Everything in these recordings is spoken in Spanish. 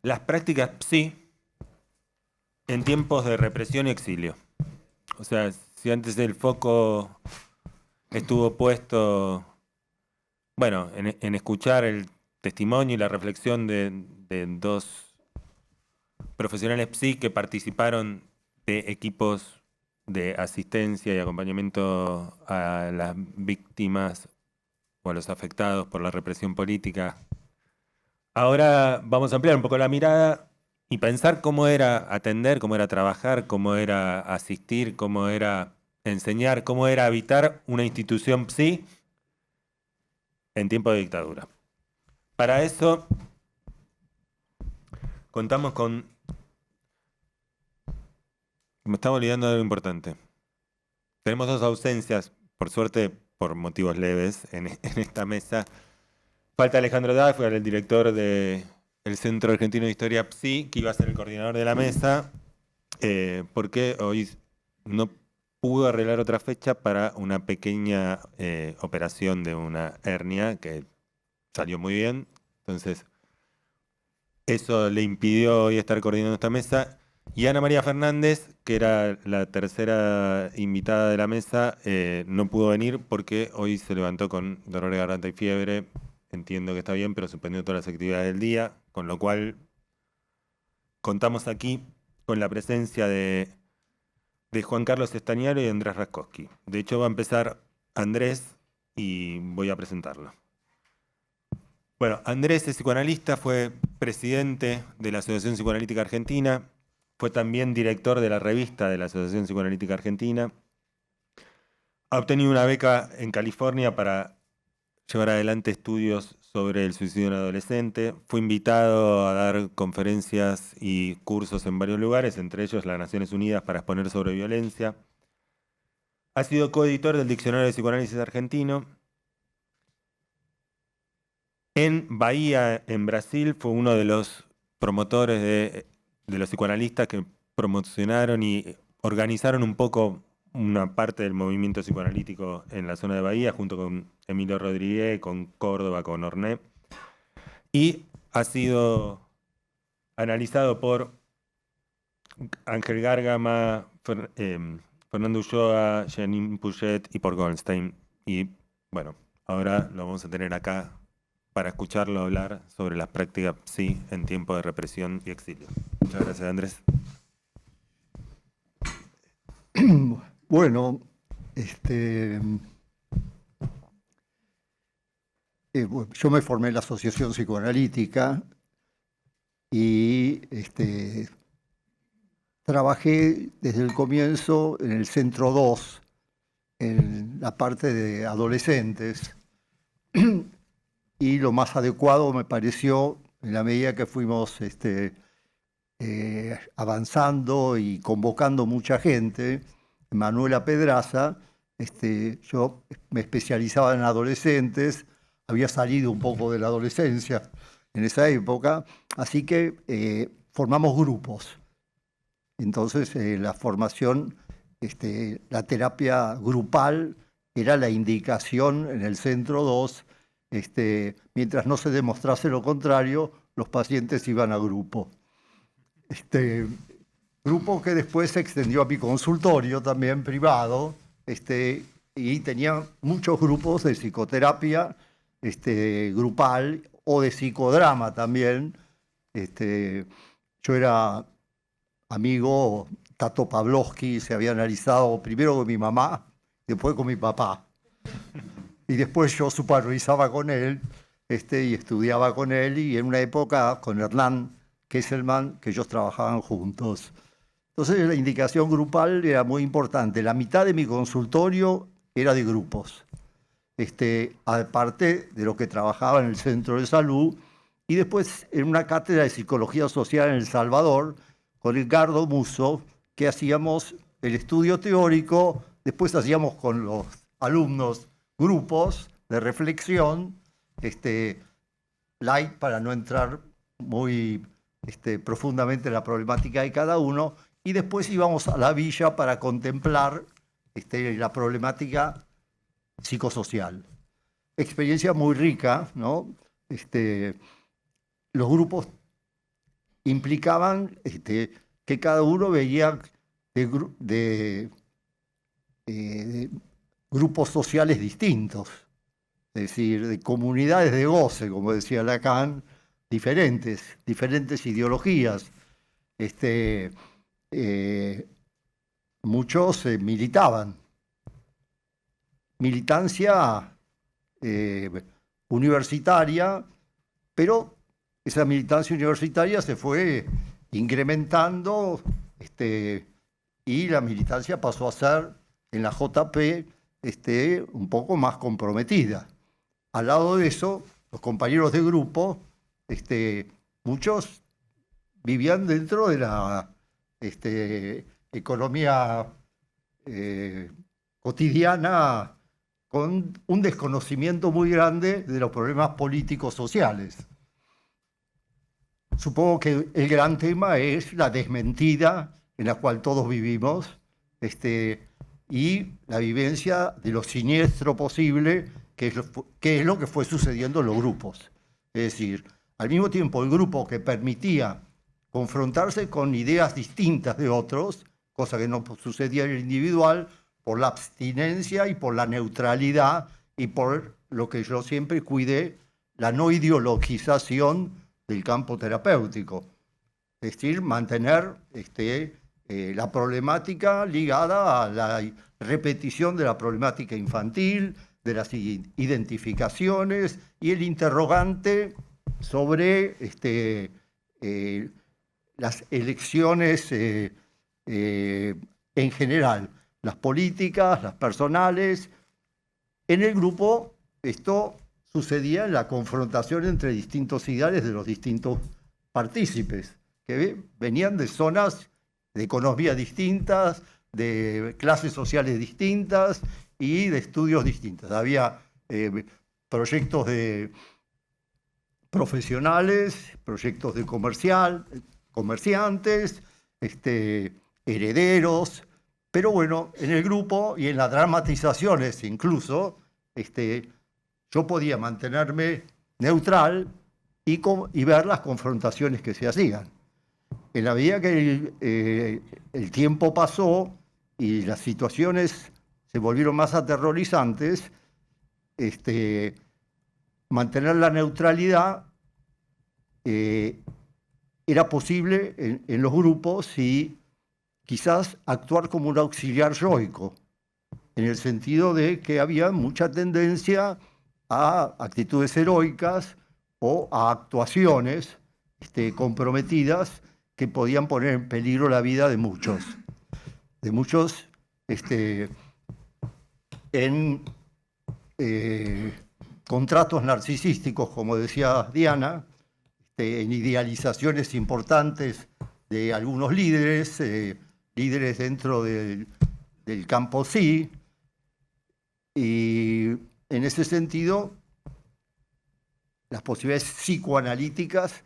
Las prácticas PSI en tiempos de represión y exilio. O sea, si antes el foco estuvo puesto, bueno, en escuchar el testimonio y la reflexión de dos profesionales PSI que participaron de equipos de asistencia y acompañamiento a las víctimas o a los afectados por la represión política. Ahora vamos a ampliar un poco la mirada y pensar cómo era atender, cómo era trabajar, cómo era asistir, cómo era enseñar, cómo era habitar una institución PSI en tiempo de dictadura. Para eso contamos con... Me estaba olvidando de algo importante. Tenemos dos ausencias, por suerte por motivos leves, en esta mesa. Falta Alejandro Daff, el director del Centro Argentino de Historia PSI, que iba a ser el coordinador de la mesa, porque hoy no pudo arreglar otra fecha para una pequeña operación de una hernia que salió muy bien. Entonces, eso le impidió hoy estar coordinando esta mesa. Y Ana María Fernández, que era la tercera invitada de la mesa, no pudo venir porque hoy se levantó con dolor de garganta y fiebre. Entiendo que está bien, pero suspendió todas las actividades del día, con lo cual contamos aquí con la presencia de Juan Carlos Estañaro y Andrés Raskowski. De hecho, va a empezar Andrés y voy a presentarlo. Bueno, Andrés es psicoanalista, fue presidente de la Asociación Psicoanalítica Argentina, fue también director de la revista de la Asociación Psicoanalítica Argentina. Ha obtenido una beca en California para llevar adelante estudios sobre el suicidio en adolescente. Fue invitado a dar conferencias y cursos en varios lugares, entre ellos las Naciones Unidas para exponer sobre violencia. Ha sido coeditor del Diccionario de Psicoanálisis Argentino. En Bahía, en Brasil, fue uno de los promotores de los psicoanalistas que promocionaron y organizaron un poco una parte del movimiento psicoanalítico en la zona de Bahía, junto con Emilio Rodríguez, con Córdoba, con Orné. Y ha sido analizado por Ángel Gárgama, Fernando Ulloa, Janine Puget y por Goldstein. Y bueno, ahora lo vamos a tener acá para escucharlo hablar sobre las prácticas PSI en tiempo de represión y exilio. Muchas gracias, Andrés. Bueno, bueno, yo me formé en la Asociación Psicoanalítica y trabajé desde el comienzo en el Centro 2, en la parte de adolescentes, y lo más adecuado me pareció, en la medida que fuimos avanzando y convocando mucha gente, Manuela Pedraza, yo me especializaba en adolescentes, había salido un poco de la adolescencia en esa época, así que formamos grupos. Entonces la formación, la terapia grupal era la indicación en el centro 2, mientras no se demostrase lo contrario, los pacientes iban a grupo. Este, Grupo que después se extendió a mi consultorio también privado, y tenía muchos grupos de psicoterapia grupal o de psicodrama también. Yo era amigo Tato Pavlovsky, se había analizado primero con mi mamá, después con mi papá. Y después yo supervisaba con él y estudiaba con él, y en una época con Hernán Kesselman, que ellos trabajaban juntos. Entonces la indicación grupal era muy importante. La mitad de mi consultorio era de grupos, aparte de lo que trabajaba en el centro de salud, y después en una cátedra de psicología social en El Salvador, con Edgardo Musso, que hacíamos el estudio teórico, después hacíamos con los alumnos grupos de reflexión, light para no entrar muy profundamente en la problemática de cada uno, y después íbamos a la villa para contemplar la problemática psicosocial. Experiencia muy rica, ¿no? Los grupos implicaban que cada uno veía de grupos sociales distintos, es decir, de comunidades de goce, como decía Lacan, diferentes ideologías. Muchos militaban. Militancia universitaria, pero esa militancia universitaria se fue incrementando y la militancia pasó a ser en la JP un poco más comprometida. Al lado de eso, los compañeros de grupo, muchos vivían dentro de la economía cotidiana con un desconocimiento muy grande de los problemas políticos sociales. Supongo que el gran tema es la desmentida en la cual todos vivimos y la vivencia de lo siniestro posible, que es lo que fue sucediendo en los grupos. Es decir, al mismo tiempo el grupo que permitía confrontarse con ideas distintas de otros, cosa que no sucedía en el individual, por la abstinencia y por la neutralidad y por lo que yo siempre cuidé, la no ideologización del campo terapéutico. Es decir, mantener la problemática ligada a la repetición de la problemática infantil, de las identificaciones y el interrogante sobre las elecciones en general, las políticas, las personales. En el grupo esto sucedía en la confrontación entre distintos ideales de los distintos partícipes, que venían de zonas de economía distintas, de clases sociales distintas y de estudios distintos. Había proyectos de profesionales, proyectos de comerciantes, herederos, pero bueno, en el grupo y en las dramatizaciones incluso, yo podía mantenerme neutral y ver las confrontaciones que se hacían. En la medida que el tiempo pasó y las situaciones se volvieron más aterrorizantes, mantener la neutralidad era posible en los grupos y quizás actuar como un auxiliar yoico, en el sentido de que había mucha tendencia a actitudes heroicas o a actuaciones comprometidas que podían poner en peligro la vida de muchos en contratos narcisísticos, como decía Diana, en idealizaciones importantes de algunos líderes dentro del campo sí, y en ese sentido las posibilidades psicoanalíticas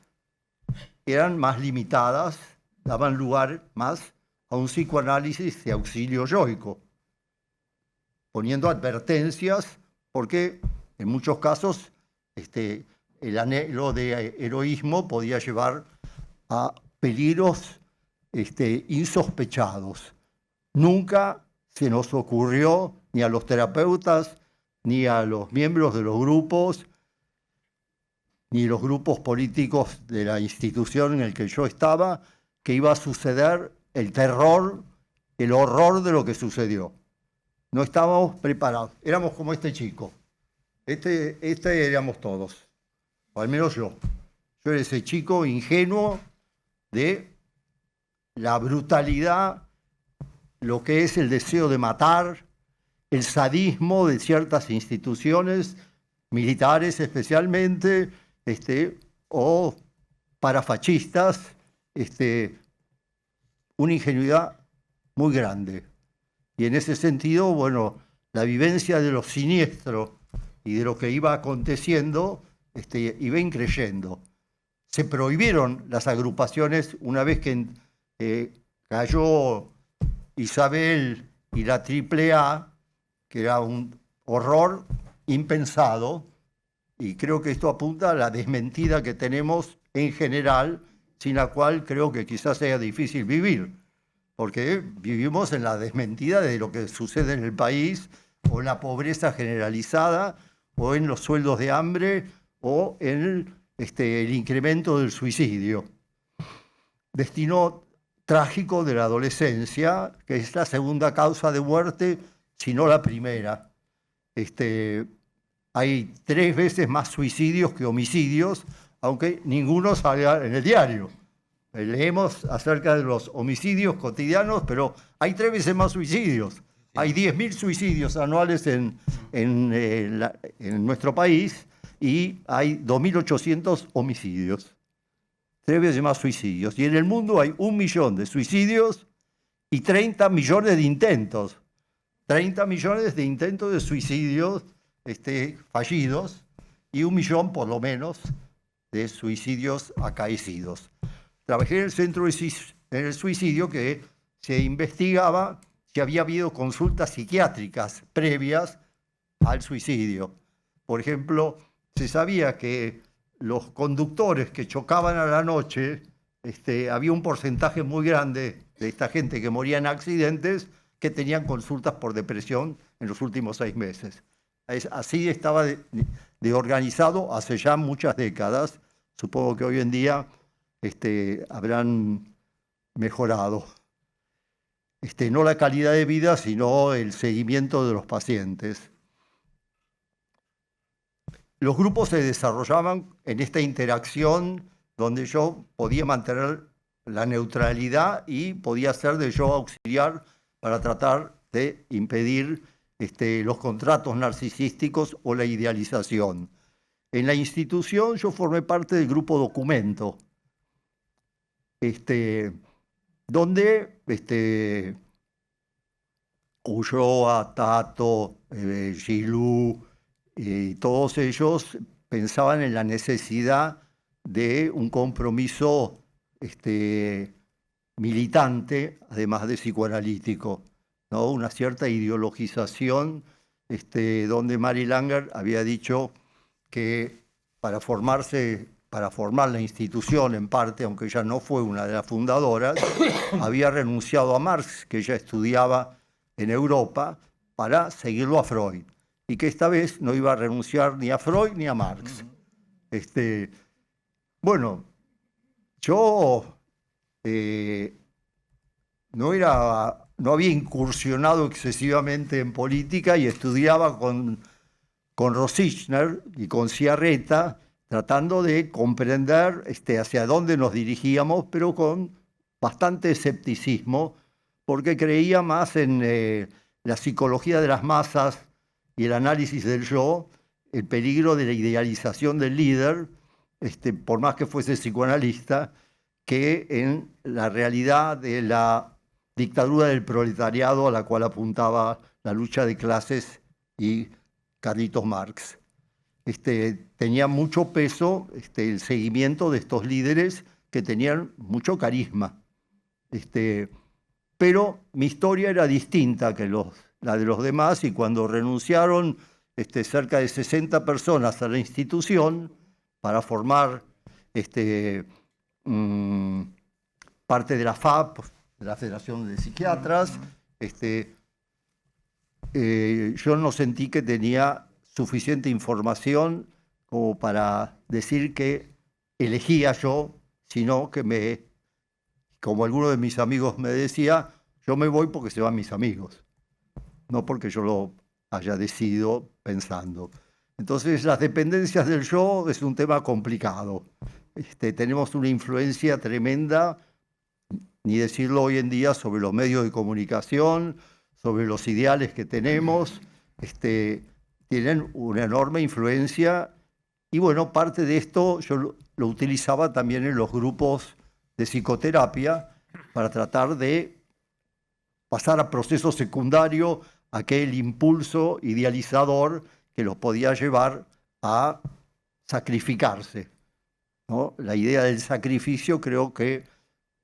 eran más limitadas, daban lugar más a un psicoanálisis de auxilio yoico, poniendo advertencias, porque en muchos casos el anhelo de heroísmo podía llevar a peligros insospechados. Nunca se nos ocurrió, ni a los terapeutas, ni a los miembros de los grupos, ni los grupos políticos de la institución en el que yo estaba, que iba a suceder el terror, el horror de lo que sucedió. No estábamos preparados. Éramos como este chico. Éramos todos. O al menos yo. Yo era ese chico ingenuo de la brutalidad, lo que es el deseo de matar, el sadismo de ciertas instituciones, militares especialmente, o parafascistas, una ingenuidad muy grande. Y en ese sentido, bueno, la vivencia de lo siniestro y de lo que iba aconteciendo iba increyendo. Se prohibieron las agrupaciones una vez que cayó Isabel y la AAA, que era un horror impensado, y creo que esto apunta a la desmentida que tenemos en general, sin la cual creo que quizás sea difícil vivir, porque vivimos en la desmentida de lo que sucede en el país, o en la pobreza generalizada, o en los sueldos de hambre, o en el incremento del suicidio. Destino trágico de la adolescencia, que es la segunda causa de muerte, si no la primera. Hay 3 veces más suicidios que homicidios, aunque ninguno salga en el diario. Leemos acerca de los homicidios cotidianos, pero hay 3 veces más suicidios. Hay 10.000 suicidios anuales en nuestro país y hay 2.800 homicidios. 3 veces más suicidios. Y en el mundo hay 1 millón de suicidios y 30 millones de intentos. 30 millones de intentos de suicidios fallidos y 1 millón, por lo menos, de suicidios acaecidos. Trabajé en el centro del suicidio que se investigaba si había habido consultas psiquiátricas previas al suicidio. Por ejemplo, se sabía que los conductores que chocaban a la noche, había un porcentaje muy grande de esta gente que moría en accidentes que tenían consultas por depresión en los últimos 6 meses. Así estaba de organizado hace ya muchas décadas. Supongo que hoy en día habrán mejorado. No la calidad de vida, sino el seguimiento de los pacientes. Los grupos se desarrollaban en esta interacción donde yo podía mantener la neutralidad y podía ser de yo auxiliar para tratar de impedir los contratos narcisísticos o la idealización. En la institución yo formé parte del grupo Documento, donde Ulloa, Tato, Gilú, y todos ellos pensaban en la necesidad de un compromiso militante, además de psicoanalítico, ¿no? Una cierta ideologización, donde Mary Langer había dicho que para formar la institución en parte, aunque ella no fue una de las fundadoras, había renunciado a Marx, que ella estudiaba en Europa, para seguirlo a Freud, y que esta vez no iba a renunciar ni a Freud ni a Marx. Bueno, yo no había incursionado excesivamente en política y estudiaba con Rosichner y con Ciarreta, tratando de comprender hacia dónde nos dirigíamos, pero con bastante escepticismo, porque creía más en la psicología de las masas y el análisis del yo, el peligro de la idealización del líder, por más que fuese psicoanalista, que en la realidad de la dictadura del proletariado a la cual apuntaba la lucha de clases y Carlitos Marx. Tenía mucho peso el seguimiento de estos líderes que tenían mucho carisma. Pero mi historia era distinta que la de los demás, y cuando renunciaron cerca de 60 personas a la institución para formar parte de la FAP, de la Federación de Psiquiatras, yo no sentí que tenía suficiente información como para decir que elegía yo, sino que como alguno de mis amigos me decía, yo me voy porque se van mis amigos, no porque yo lo haya decidido pensando. Entonces, las dependencias del yo es un tema complicado. Tenemos una influencia tremenda, ni decirlo hoy en día, sobre los medios de comunicación, sobre los ideales que tenemos, tienen una enorme influencia. Y bueno, parte de esto yo lo utilizaba también en los grupos de psicoterapia para tratar de pasar a proceso secundario aquel impulso idealizador que los podía llevar a sacrificarse, ¿no? La idea del sacrificio, creo que,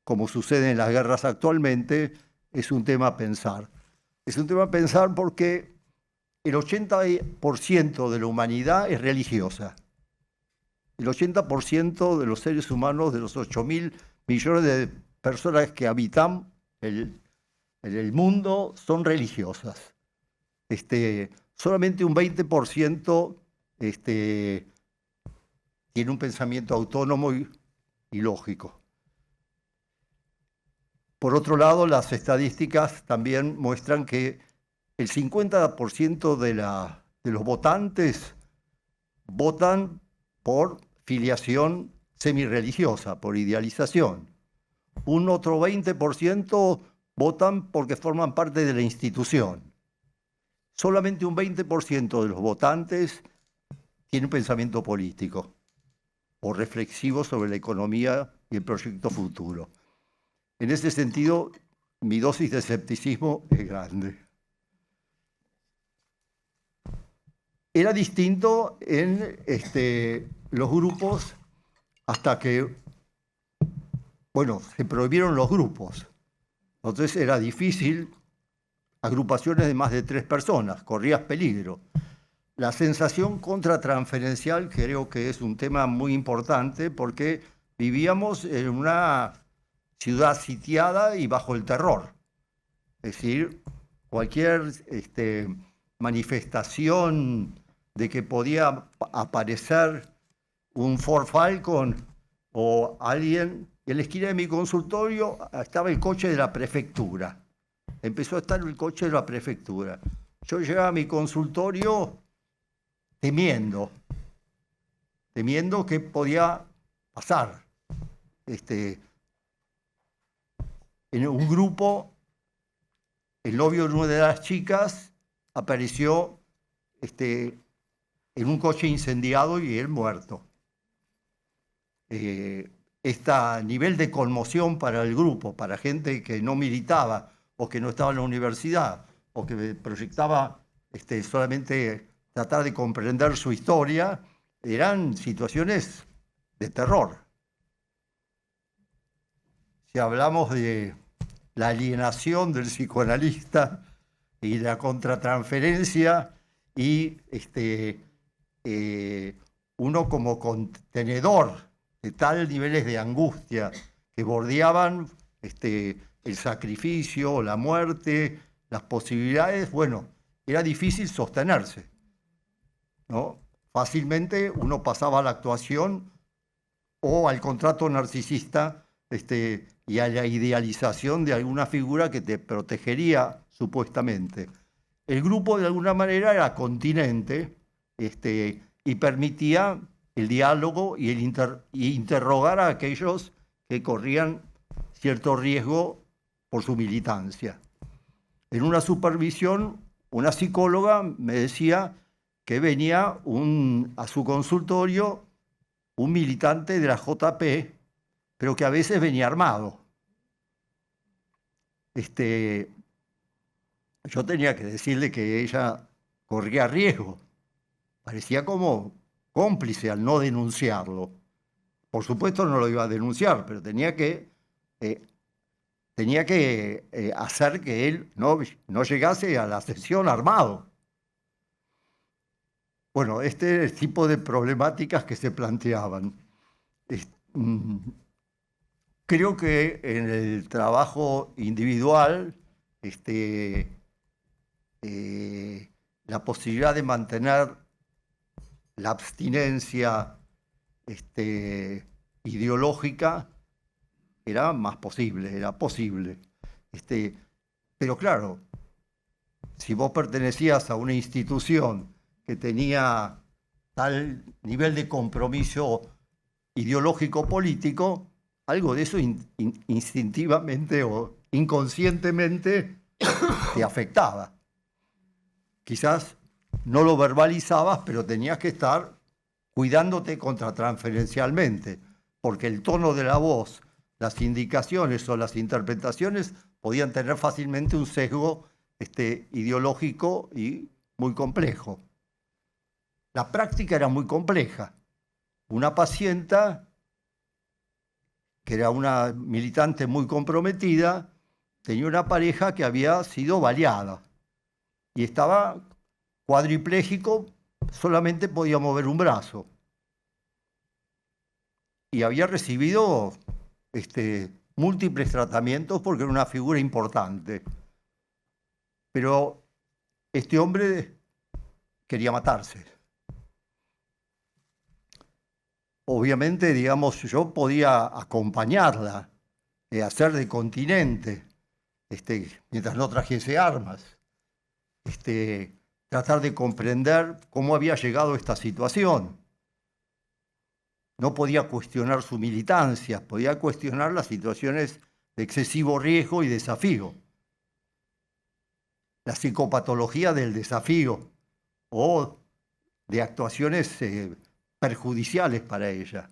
como sucede en las guerras actualmente, es un tema a pensar. Es un tema a pensar porque el 80% de la humanidad es religiosa. El 80% de los seres humanos, de los 8.000 millones de personas que habitan en el mundo, son religiosas. Solamente un 20% tiene un pensamiento autónomo y lógico. Por otro lado, las estadísticas también muestran que el 50% de los votantes votan por filiación semirreligiosa, por idealización. Un otro 20% votan porque forman parte de la institución. Solamente un 20% de los votantes tiene un pensamiento político o reflexivo sobre la economía y el proyecto futuro. En ese sentido, mi dosis de escepticismo es grande. Era distinto en los grupos hasta que, bueno, se prohibieron los grupos. Entonces era difícil, agrupaciones de más de 3 personas, corrías peligro. La sensación contratransferencial creo que es un tema muy importante porque vivíamos en una ciudad sitiada y bajo el terror. Es decir, cualquier manifestación de que podía aparecer un Ford Falcon o alguien. En la esquina de mi consultorio estaba el coche de la prefectura. Empezó a estar el coche de la prefectura. Yo llegaba a mi consultorio temiendo que podía pasar. En un grupo, el novio de una de las chicas apareció en un coche incendiado y él muerto. Este nivel de conmoción para el grupo, para gente que no militaba o que no estaba en la universidad o que proyectaba solamente tratar de comprender su historia, eran situaciones de terror. Si hablamos de la alienación del psicoanalista y la contratransferencia y uno como contenedor de tales niveles de angustia que bordeaban el sacrificio, la muerte, las posibilidades, bueno, era difícil sostenerse, ¿no? Fácilmente uno pasaba a la actuación o al contrato narcisista y a la idealización de alguna figura que te protegería supuestamente. El grupo de alguna manera era continente y permitía el diálogo y interrogar a aquellos que corrían cierto riesgo por su militancia. En una supervisión, una psicóloga me decía que venía a su consultorio un militante de la JP, pero que a veces venía armado. Yo tenía que decirle que ella corría riesgo. Parecía como cómplice al no denunciarlo. Por supuesto no lo iba a denunciar, pero tenía que hacer que él no llegase a la sesión armado. Bueno, este es el tipo de problemáticas que se planteaban. Creo que en el trabajo individual, la posibilidad de mantener la abstinencia ideológica era más posible, era posible. Pero claro, si vos pertenecías a una institución que tenía tal nivel de compromiso ideológico político, algo de eso instintivamente o inconscientemente te afectaba. Quizás no lo verbalizabas, pero tenías que estar cuidándote contratransferencialmente, porque el tono de la voz, las indicaciones o las interpretaciones podían tener fácilmente un sesgo ideológico y muy complejo. La práctica era muy compleja. Una pacienta, que era una militante muy comprometida, tenía una pareja que había sido baleada y estaba cuadripléjico, solamente podía mover un brazo. y había recibido múltiples tratamientos porque era una figura importante. Pero este hombre quería matarse. Obviamente, digamos, yo podía acompañarla, hacer de continente, mientras no trajese armas, tratar de comprender cómo había llegado a esta situación. No podía cuestionar su militancia, podía cuestionar las situaciones de excesivo riesgo y desafío. La psicopatología del desafío o de actuaciones perjudiciales para ella.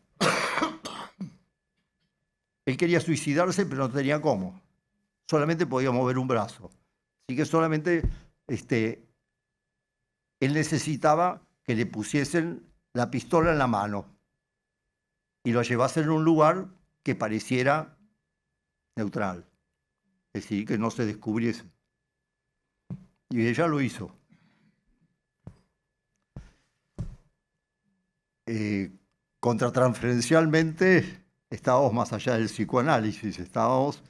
Él quería suicidarse, pero no tenía cómo. Solamente podía mover un brazo. Así que solamente él necesitaba que le pusiesen la pistola en la mano y lo llevasen a un lugar que pareciera neutral. Es decir, que no se descubriese. Y ella lo hizo. Contratransferencialmente estábamos más allá del psicoanálisis, estábamos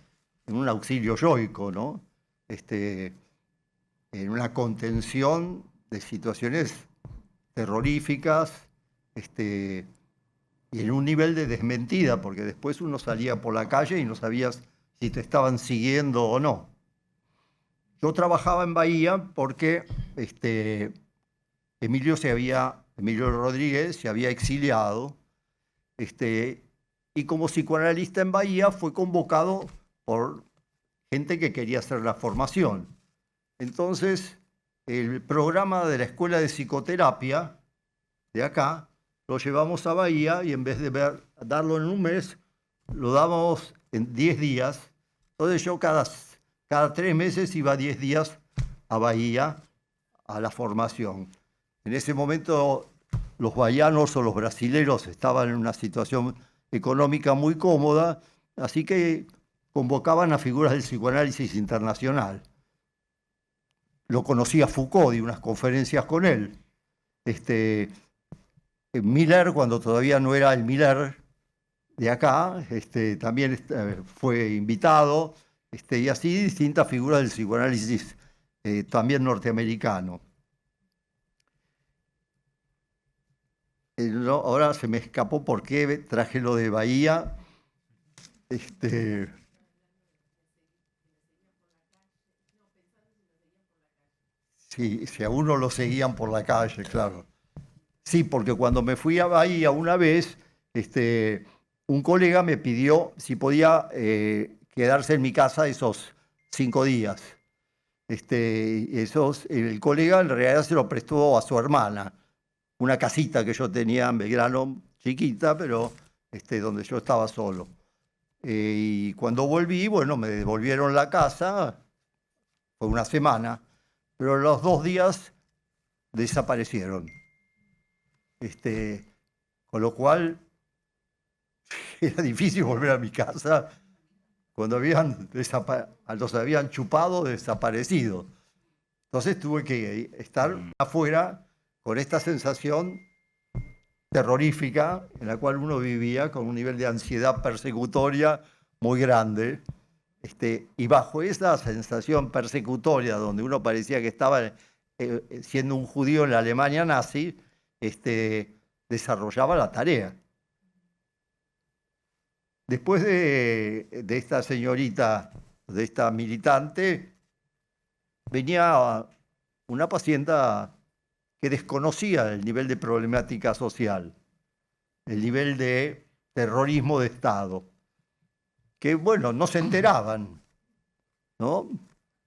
en un auxilio yoico, ¿no? En una contención de situaciones terroríficas, y en un nivel de desmentida, porque después uno salía por la calle y no sabías si te estaban siguiendo o no. Yo trabajaba en Bahía porque Emilio Rodríguez se había exiliado, y como psicoanalista en Bahía fue convocado por gente que quería hacer la formación. Entonces, el programa de la Escuela de Psicoterapia de acá lo llevamos a Bahía y en vez de darlo en un mes, lo dábamos en 10 días. Entonces yo cada 3 meses iba 10 días a Bahía a la formación. En ese momento los bahianos o los brasileros estaban en una situación económica muy cómoda, así que convocaban a figuras del psicoanálisis internacional. Lo conocía Foucault, di unas conferencias con él. Miller, cuando todavía no era el Miller de acá, también fue invitado, y así distintas figuras del psicoanálisis también norteamericano. No, ahora se me escapó por qué traje lo de Bahía. Sí, si a uno lo seguían por la calle, claro. Sí, porque cuando me fui a Bahía una vez, un colega me pidió si podía quedarse en mi casa esos 5 días. El colega en realidad se lo prestó a su hermana, una casita que yo tenía en Belgrano, chiquita, pero donde yo estaba solo. Y cuando volví, bueno, me devolvieron la casa, fue una semana, pero los 2 días desaparecieron. Con lo cual era difícil volver a mi casa cuando los habían chupado, desaparecido. Entonces tuve que estar afuera con esta sensación terrorífica en la cual uno vivía con un nivel de ansiedad persecutoria muy grande. Y bajo esa sensación persecutoria, donde uno parecía que estaba siendo un judío en la Alemania nazi, desarrollaba la tarea. Después de esta señorita, de esta militante, venía una paciente que desconocía el nivel de problemática social, el nivel de terrorismo de Estado, que, bueno, no se enteraban, ¿no?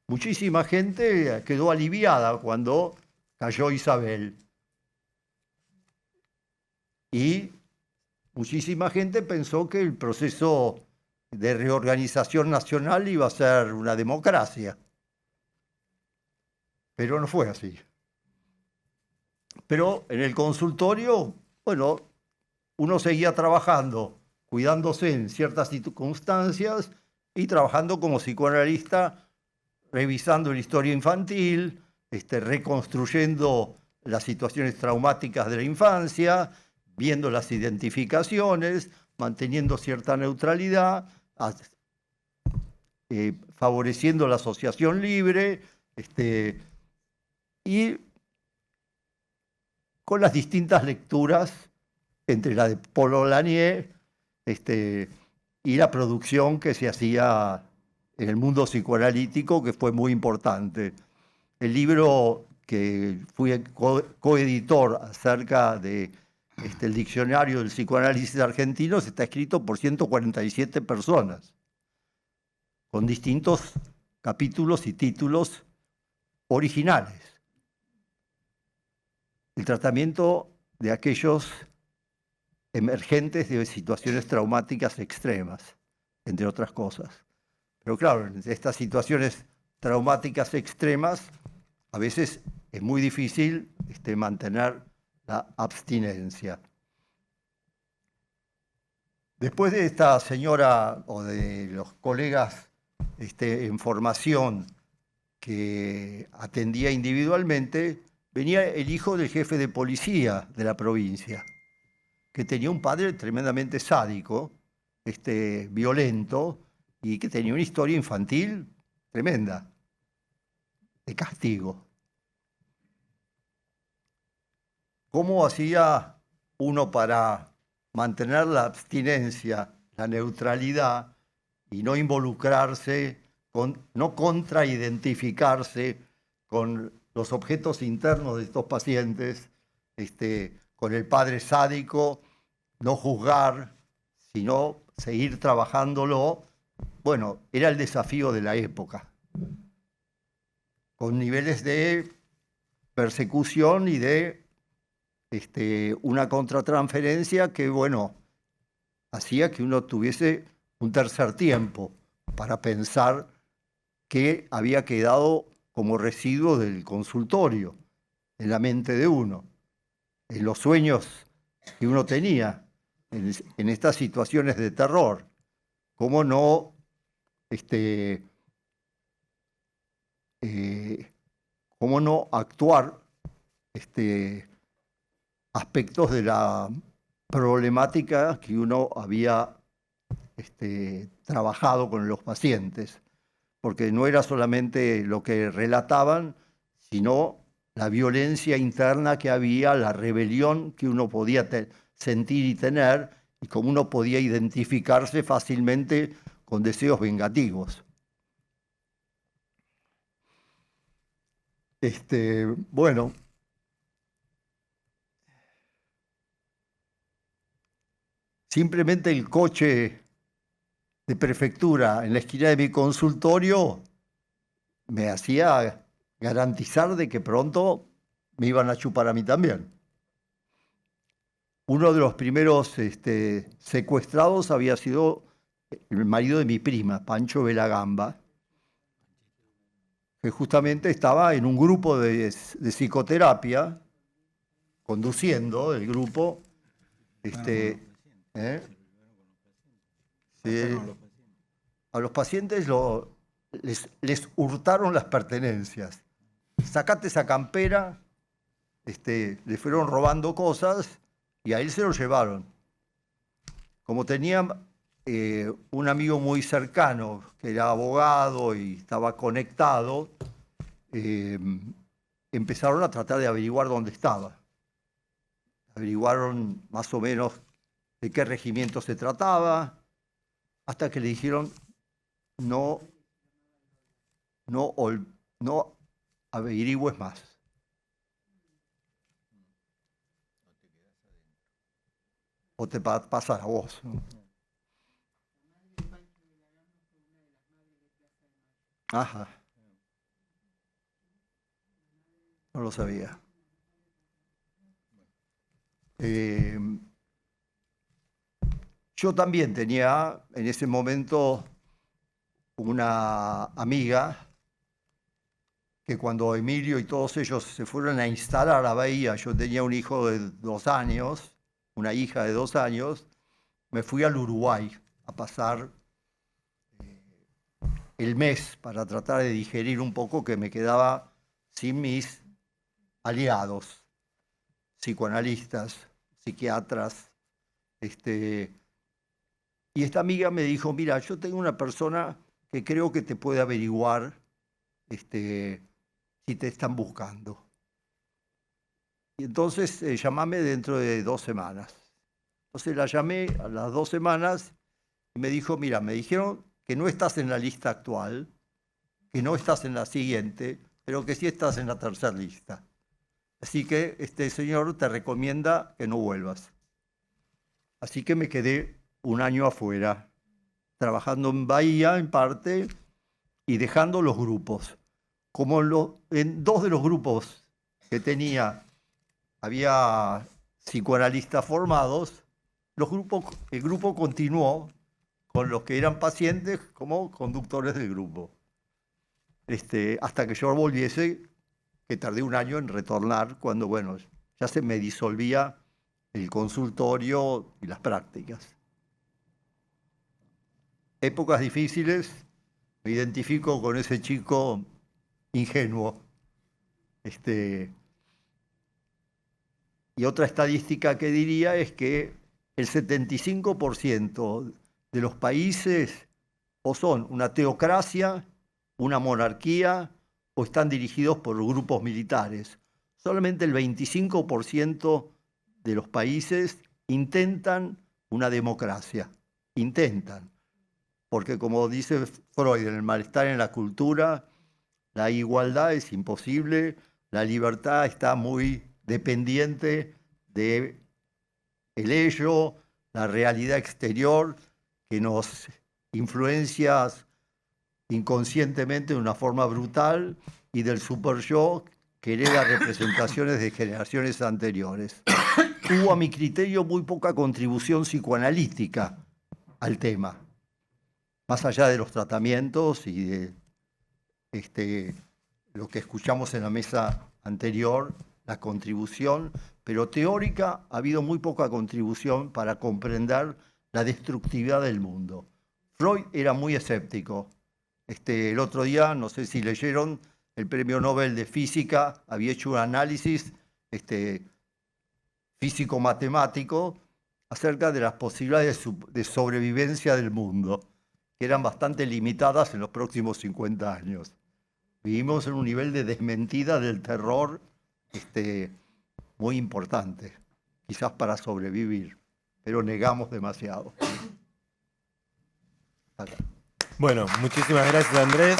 Muchísima gente quedó aliviada cuando cayó Isabel. Y muchísima gente pensó que el proceso de reorganización nacional iba a ser una democracia. Pero no fue así. Pero en el consultorio, bueno, uno seguía trabajando, cuidándose en ciertas circunstancias y trabajando como psicoanalista, revisando la historia infantil, reconstruyendo las situaciones traumáticas de la infancia, viendo las identificaciones, manteniendo cierta neutralidad, favoreciendo la asociación libre, y con las distintas lecturas entre la de Paul Lanier y la producción que se hacía en el mundo psicoanalítico, que fue muy importante. El libro que fui coeditor acerca de el diccionario del psicoanálisis argentino está escrito por 147 personas, con distintos capítulos y títulos originales. El tratamiento de aquellos emergentes de situaciones traumáticas extremas, entre otras cosas. Pero claro, en estas situaciones traumáticas extremas, a veces es muy difícil mantener la abstinencia. Después de esta señora o de los colegas en formación que atendía individualmente, venía el hijo del jefe de policía de la provincia, que tenía un padre tremendamente sádico, violento, y que tenía una historia infantil tremenda, de castigo. ¿Cómo hacía uno para mantener la abstinencia, la neutralidad y no involucrarse, no contraidentificarse con los objetos internos de estos pacientes, con el padre sádico, no juzgar, sino seguir trabajándolo? Bueno, era el desafío de la época, con niveles de persecución y de una contratransferencia que, bueno, hacía que uno tuviese un tercer tiempo para pensar qué había quedado como residuo del consultorio en la mente de uno, en los sueños que uno tenía en estas situaciones de terror. Cómo no cómo no actuar aspectos de la problemática que uno había trabajado con los pacientes, porque no era solamente lo que relataban, sino la violencia interna que había, la rebelión que uno podía sentir y tener, y cómo uno podía identificarse fácilmente con deseos vengativos. Bueno, simplemente el coche de prefectura en la esquina de mi consultorio me hacía garantizar de que pronto me iban a chupar a mí también. Uno de los primeros secuestrados había sido el marido de mi prima, Pancho Velagamba, que justamente estaba en un grupo de psicoterapia, conduciendo el grupo. A los pacientes les hurtaron las pertenencias. Sacate esa campera, le fueron robando cosas y a él se lo llevaron. Como tenía un amigo muy cercano, que era abogado y estaba conectado, empezaron a tratar de averiguar dónde estaba. Averiguaron más o menos de qué regimiento se trataba, hasta que le dijeron no averigües más. O te va a pasar a vos. Ajá. No lo sabía. Yo también tenía en ese momento una amiga que cuando Emilio y todos ellos se fueron a instalar a Bahía, yo tenía un hijo de 2 años, una hija de 2 años, me fui al Uruguay a pasar el mes para tratar de digerir un poco que me quedaba sin mis aliados, psicoanalistas, psiquiatras, Y esta amiga me dijo, mira, yo tengo una persona que creo que te puede averiguar si te están buscando. Y entonces llamame dentro de 2 semanas. Entonces la llamé a las 2 semanas y me dijo, mira, me dijeron que no estás en la lista actual, que no estás en la siguiente, pero que sí estás en la tercera lista. Así que este señor te recomienda que no vuelvas. Así que me quedé 1 año afuera, trabajando en Bahía en parte y dejando los grupos. Como en 2 de los grupos que tenía había psicoanalistas formados, el grupo continuó con los que eran pacientes como conductores del grupo. Hasta que yo volviese, que tardé 1 año en retornar, cuando, bueno, ya se me disolvía el consultorio y las prácticas. Épocas difíciles, me identifico con ese chico ingenuo. Y otra estadística que diría es que el 75% de los países o son una teocracia, una monarquía o están dirigidos por grupos militares. Solamente el 25% de los países intentan una democracia. Intentan. Porque como dice Freud, en el malestar en la cultura, la igualdad es imposible, la libertad está muy dependiente de el ello, la realidad exterior que nos influencia inconscientemente de una forma brutal y del super-yo que hereda representaciones de generaciones anteriores. Hubo, a mi criterio, muy poca contribución psicoanalítica al tema, más allá de los tratamientos y de lo que escuchamos en la mesa anterior, la contribución, pero teórica ha habido muy poca contribución para comprender la destructividad del mundo. Freud era muy escéptico. El otro día, no sé si leyeron, el Premio Nobel de Física había hecho un análisis físico-matemático acerca de las posibilidades de sobrevivencia del mundo, que eran bastante limitadas en los próximos 50 años. Vivimos en un nivel de desmentida del terror muy importante, quizás para sobrevivir, pero negamos demasiado. Acá. Bueno, muchísimas gracias, Andrés.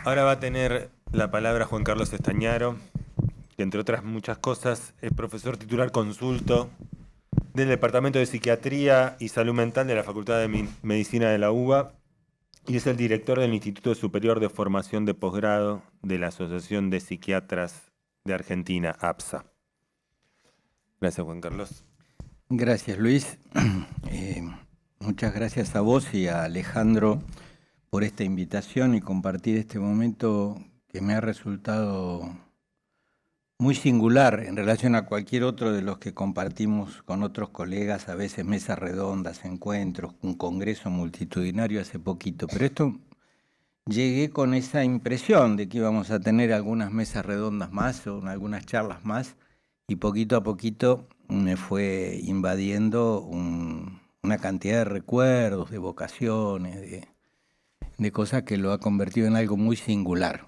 Ahora va a tener la palabra Juan Carlos Estañaro, que entre otras muchas cosas es profesor titular consulto del Departamento de Psiquiatría y Salud Mental de la Facultad de Medicina de la UBA y es el director del Instituto Superior de Formación de Posgrado de la Asociación de Psiquiatras de Argentina, APSA. Gracias, Juan Carlos. Gracias, Luis. Muchas gracias a vos y a Alejandro por esta invitación y compartir este momento que me ha resultado muy singular en relación a cualquier otro de los que compartimos con otros colegas, a veces mesas redondas, encuentros, un congreso multitudinario hace poquito. Pero esto llegué con esa impresión de que íbamos a tener algunas mesas redondas más o algunas charlas más y poquito a poquito me fue invadiendo una cantidad de recuerdos, de vocaciones, de cosas que lo ha convertido en algo muy singular.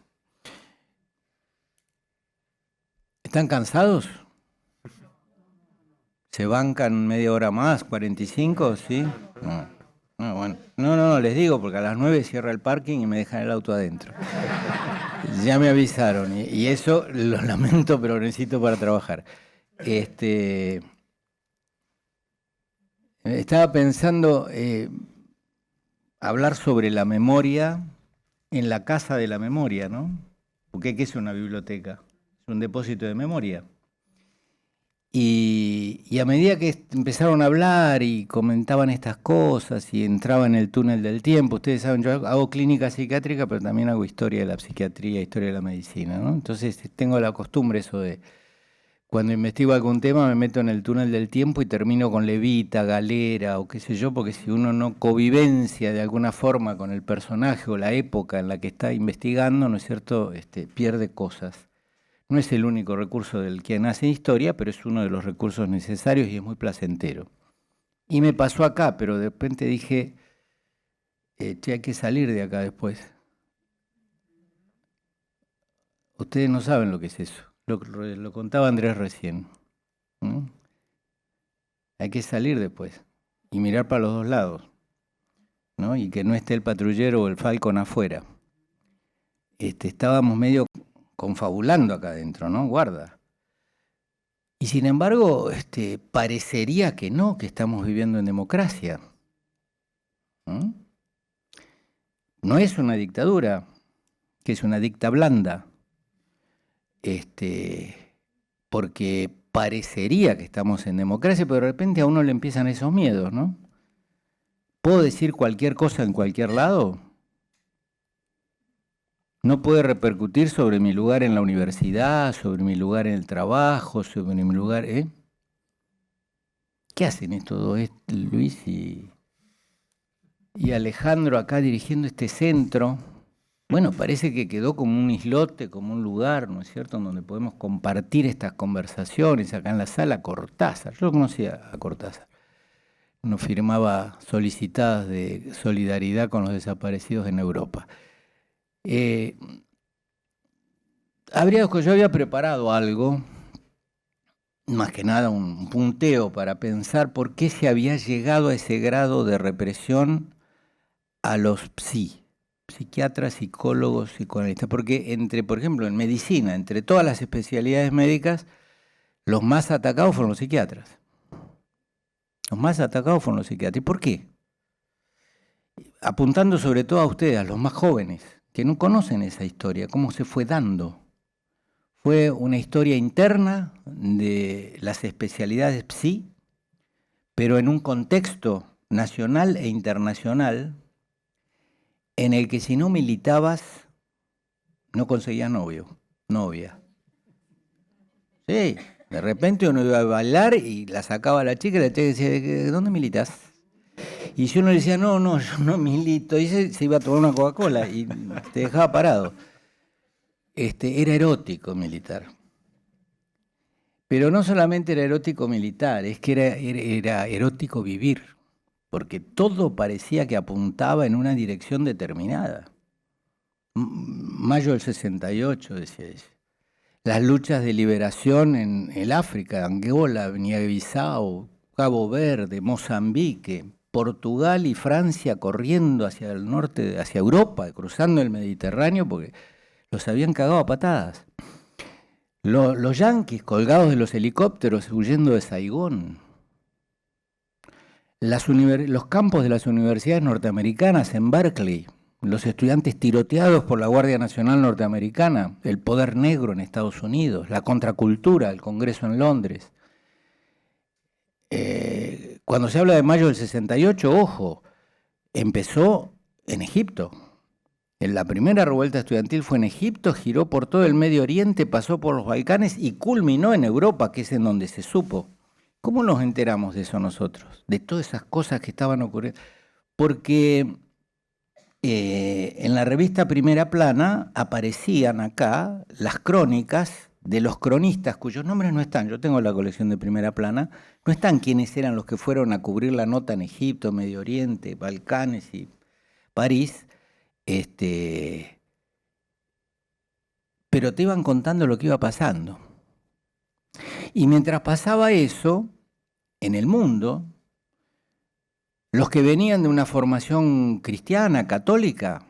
¿Están cansados? ¿Se bancan media hora más, 45? ¿Sí? No, bueno. No, les digo, porque a las 9 cierra el parking y me dejan el auto adentro. Ya me avisaron, y eso lo lamento, pero necesito para trabajar. Estaba pensando hablar sobre la memoria en la casa de la memoria, ¿no? Porque ¿qué es una biblioteca? Es un depósito de memoria. Y a medida que empezaron a hablar y comentaban estas cosas y entraba en el túnel del tiempo, ustedes saben, yo hago clínica psiquiátrica, pero también hago historia de la psiquiatría, historia de la medicina, ¿no? Entonces tengo la costumbre eso de, cuando investigo algún tema me meto en el túnel del tiempo y termino con Levita, Galera o qué sé yo, porque si uno no convivencia de alguna forma con el personaje o la época en la que está investigando, ¿no es cierto?, pierde cosas. No es el único recurso del que nace historia, pero es uno de los recursos necesarios y es muy placentero. Y me pasó acá, pero de repente dije, che, hay que salir de acá después. Ustedes no saben lo que es eso. Lo contaba Andrés recién. Hay que salir después y mirar para los dos lados, ¿no? Y que no esté el patrullero o el Falcon afuera. Estábamos medio confabulando acá adentro, ¿no? Guarda. Y sin embargo, parecería que no, que estamos viviendo en democracia. No es una dictadura, que es una dicta blanda. Porque parecería que estamos en democracia, pero de repente a uno le empiezan esos miedos, ¿no? ¿Puedo decir cualquier cosa en cualquier lado? ¿No puede repercutir sobre mi lugar en la universidad, sobre mi lugar en el trabajo, sobre mi lugar, ¿Qué hacen todo esto, Luis y Alejandro acá dirigiendo este centro? Bueno, parece que quedó como un islote, como un lugar, ¿no es cierto?, en donde podemos compartir estas conversaciones acá en la sala. Cortázar, yo lo conocía a Cortázar. Nos firmaba solicitadas de solidaridad con los desaparecidos en Europa. Yo había preparado algo, más que nada un punteo para pensar por qué se había llegado a ese grado de represión a los psiquiatras, psicólogos, psicoanalistas. Porque por ejemplo, en medicina, entre todas las especialidades médicas, los más atacados fueron los psiquiatras. Los más atacados fueron los psiquiatras. ¿Y por qué? Apuntando sobre todo a ustedes, a los más jóvenes, que no conocen esa historia, cómo se fue dando. Fue una historia interna de las especialidades psi, pero en un contexto nacional e internacional en el que si no militabas no conseguías novia. Sí, de repente uno iba a bailar y la sacaba a la chica y la chica decía, ¿dónde militas? Y si uno le decía, no, yo no milito, y se iba a tomar una Coca-Cola y te dejaba parado. Era erótico militar. Pero no solamente era erótico militar, es que era erótico vivir, porque todo parecía que apuntaba en una dirección determinada. Mayo del 68, decía ella. Las luchas de liberación en el África, Angola, Guinea-Bissau, Cabo Verde, Mozambique, Portugal y Francia corriendo hacia el norte, hacia Europa, cruzando el Mediterráneo, porque los habían cagado a patadas. Los yanquis colgados de los helicópteros huyendo de Saigón. Los campos de las universidades norteamericanas en Berkeley, los estudiantes tiroteados por la Guardia Nacional norteamericana, el poder negro en Estados Unidos, la contracultura, el Congreso en Londres. Cuando se habla de mayo del 68, ojo, empezó en Egipto. La primera revuelta estudiantil fue en Egipto, giró por todo el Medio Oriente, pasó por los Balcanes y culminó en Europa, que es en donde se supo. ¿Cómo nos enteramos de eso nosotros? De todas esas cosas que estaban ocurriendo. Porque en la revista Primera Plana aparecían acá las crónicas de los cronistas cuyos nombres no están. Yo tengo la colección de Primera Plana. No están quiénes eran los que fueron a cubrir la nota en Egipto, Medio Oriente, Balcanes y París. Pero te iban contando lo que iba pasando. Y mientras pasaba eso, en el mundo, los que venían de una formación cristiana, católica,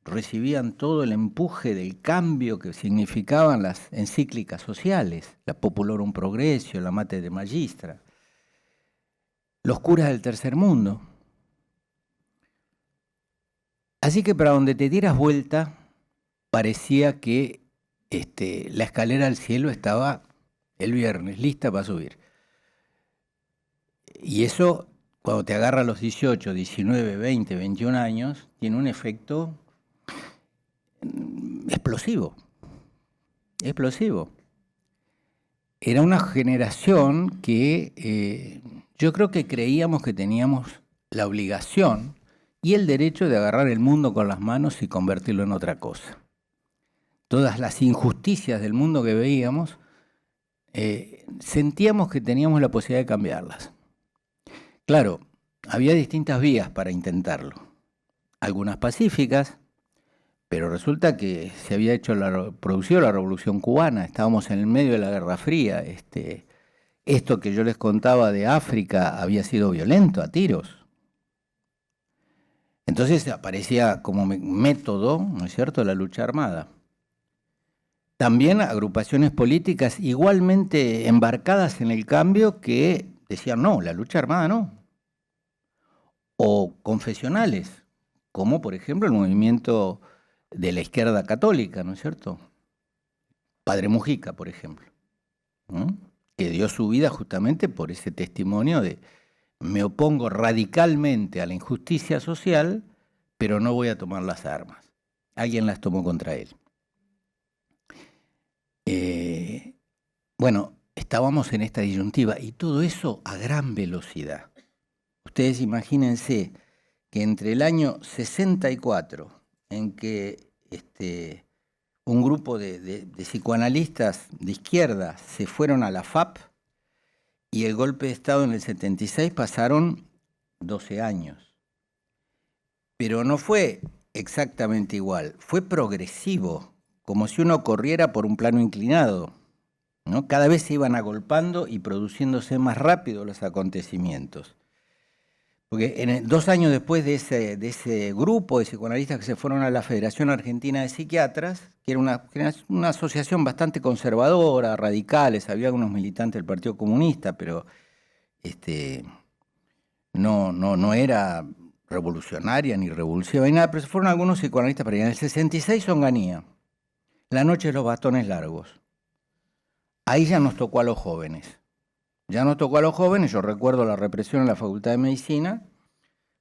recibían todo el empuje del cambio que significaban las encíclicas sociales, la Populorum Progressio, la Mater de Magistra, los curas del tercer mundo. Así que para donde te dieras vuelta, parecía que la escalera al cielo estaba el viernes, lista para subir. Y eso, cuando te agarra a los 18, 19, 20, 21 años, tiene un efecto explosivo. Explosivo. Era una generación que yo creo que creíamos que teníamos la obligación y el derecho de agarrar el mundo con las manos y convertirlo en otra cosa. todas las injusticias del mundo que veíamos, sentíamos que teníamos la posibilidad de cambiarlas. Claro, había distintas vías para intentarlo, algunas pacíficas, pero resulta que se había producido la Revolución Cubana, estábamos en el medio de la Guerra Fría. Esto que yo les contaba de África había sido violento, a tiros. Entonces aparecía como método, ¿no es cierto?, la lucha armada. También agrupaciones políticas igualmente embarcadas en el cambio que decían no, la lucha armada no. O confesionales, como por ejemplo el movimiento de la izquierda católica, ¿no es cierto? Padre Mujica, por ejemplo, ¿no?, que dio su vida justamente por ese testimonio de me opongo radicalmente a la injusticia social, pero no voy a tomar las armas. Alguien las tomó contra él. Bueno, estábamos en esta disyuntiva y todo eso a gran velocidad. Ustedes imagínense que entre el año 64, en que un grupo de psicoanalistas de izquierda se fueron a la FAP y el golpe de Estado en el 76, pasaron 12 años. Pero no fue exactamente igual, fue progresivo, como si uno corriera por un plano inclinado, ¿no? Cada vez se iban agolpando y produciéndose más rápido los acontecimientos. Porque 2 años después de ese grupo de psicoanalistas que se fueron a la Federación Argentina de Psiquiatras, que era una asociación bastante conservadora, radicales, había algunos militantes del Partido Comunista, pero no era revolucionaria ni revolutiva ni nada, pero se fueron algunos psicoanalistas para allá. En el 66 Onganía, la noche de los bastones largos. Ahí ya nos tocó a los jóvenes. Yo recuerdo la represión en la Facultad de Medicina,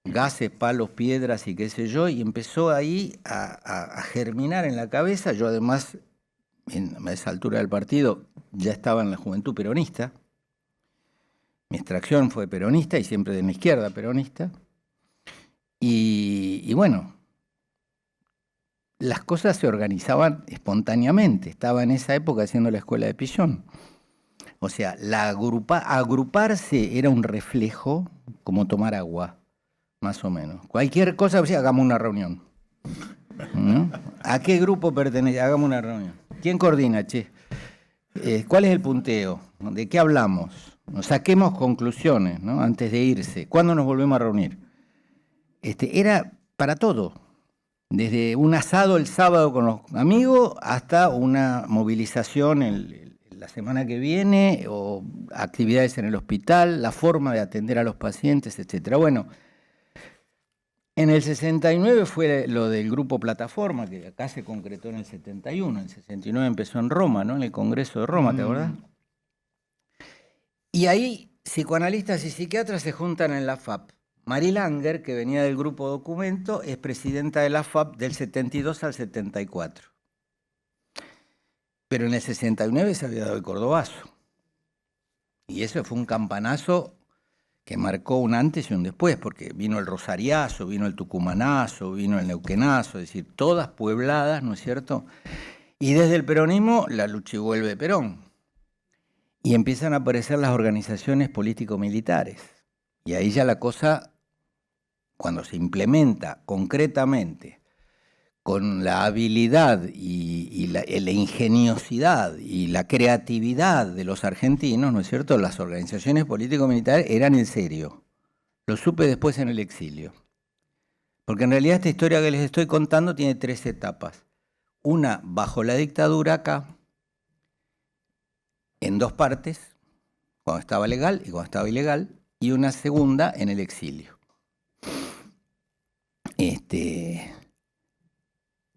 gases, palos, piedras y qué sé yo, y empezó ahí a germinar en la cabeza. Yo además, a esa altura del partido, ya estaba en la Juventud Peronista. Mi extracción fue peronista y siempre de la izquierda peronista. Y bueno, las cosas se organizaban espontáneamente. Estaba en esa época haciendo la escuela de Pillón. O sea, agruparse era un reflejo como tomar agua, más o menos. Cualquier cosa, o sea, hagamos una reunión, ¿no? ¿A qué grupo pertenece? Hagamos una reunión. ¿Quién coordina, che? ¿Cuál es el punteo? ¿De qué hablamos? Saquemos conclusiones, ¿no?, antes de irse. ¿Cuándo nos volvemos a reunir? Era para todo. Desde un asado el sábado con los amigos hasta una movilización la semana que viene, o actividades en el hospital, la forma de atender a los pacientes, etc. Bueno, en el 69 fue lo del Grupo Plataforma, que acá se concretó en el 71. En el 69 empezó en Roma, ¿no?, en el Congreso de Roma, ¿te acordás? Y ahí psicoanalistas y psiquiatras se juntan en la FAP. Mary Langer, que venía del Grupo Documento, es presidenta de la FAP del 72 al 74. Pero en el 69 se había dado el Cordobazo. Y eso fue un campanazo que marcó un antes y un después, porque vino el Rosariazo, vino el Tucumanazo, vino el Neuquenazo, es decir, todas puebladas, ¿no es cierto? Y desde el peronismo, la lucha y vuelve de Perón. Y empiezan a aparecer las organizaciones político-militares. Y ahí ya la cosa, cuando se implementa concretamente, con la habilidad y la ingeniosidad y la creatividad de los argentinos, ¿no es cierto?, las organizaciones político-militares eran en serio. Lo supe después en el exilio. Porque en realidad esta historia que les estoy contando tiene 3 etapas. Una bajo la dictadura acá, en 2 partes, cuando estaba legal y cuando estaba ilegal, y una segunda en el exilio.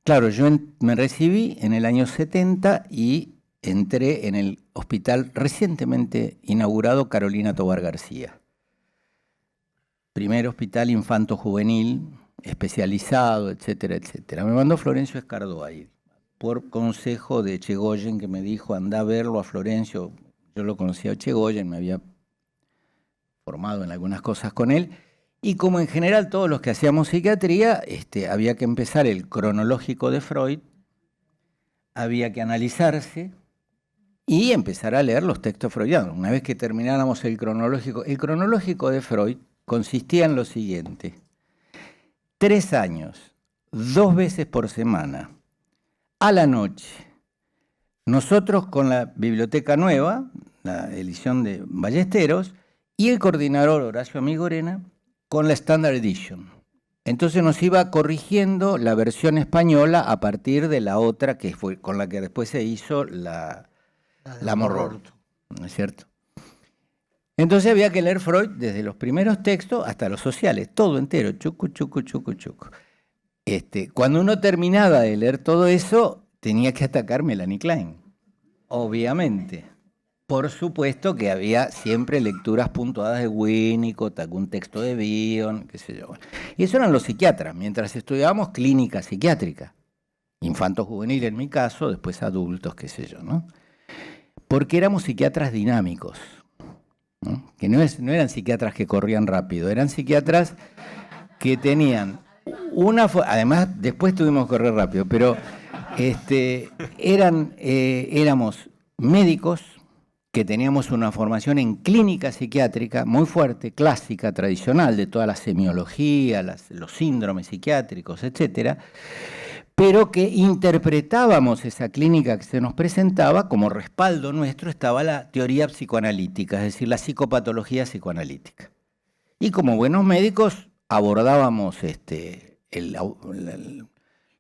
Claro, yo me recibí en el año 70 y entré en el hospital recientemente inaugurado Carolina Tobar García. Primer hospital infanto-juvenil, especializado, etcétera, etcétera. Me mandó Florencio Escardó ahí, por consejo de Echegoyen, que me dijo, anda a verlo a Florencio. Yo lo conocía a Echegoyen, me había formado en algunas cosas con él. Y como en general todos los que hacíamos psiquiatría, había que empezar el cronológico de Freud había que analizarse y empezar a leer los textos freudianos. Una vez que termináramos el cronológico de Freud consistía en lo siguiente: 3 años, 2 veces por semana, a la noche, nosotros con la Biblioteca Nueva, la edición de Ballesteros, y el coordinador Horacio Amigorena con la Standard Edition. Entonces nos iba corrigiendo la versión española a partir de la otra que fue con la que después se hizo la Morror, ¿no es cierto? Entonces había que leer Freud desde los primeros textos hasta los sociales, todo entero, chucu, chucu, chucu, chucu. Cuando uno terminaba de leer todo eso, tenía que atacar Melanie Klein, obviamente. Por supuesto que había siempre lecturas puntuadas de Winnicott, algún texto de Bion, qué sé yo. Y eso eran los psiquiatras, mientras estudiábamos clínica psiquiátrica. Infanto-juvenil en mi caso, después adultos, qué sé yo, ¿no? Porque éramos psiquiatras dinámicos, ¿no? Que no eran psiquiatras que corrían rápido, eran psiquiatras que tenían además después tuvimos que correr rápido, pero éramos médicos que teníamos una formación en clínica psiquiátrica muy fuerte, clásica, tradicional, de toda la semiología, los síndromes psiquiátricos, etcétera, pero que interpretábamos esa clínica que se nos presentaba, como respaldo nuestro estaba la teoría psicoanalítica, es decir, la psicopatología psicoanalítica. Y como buenos médicos abordábamos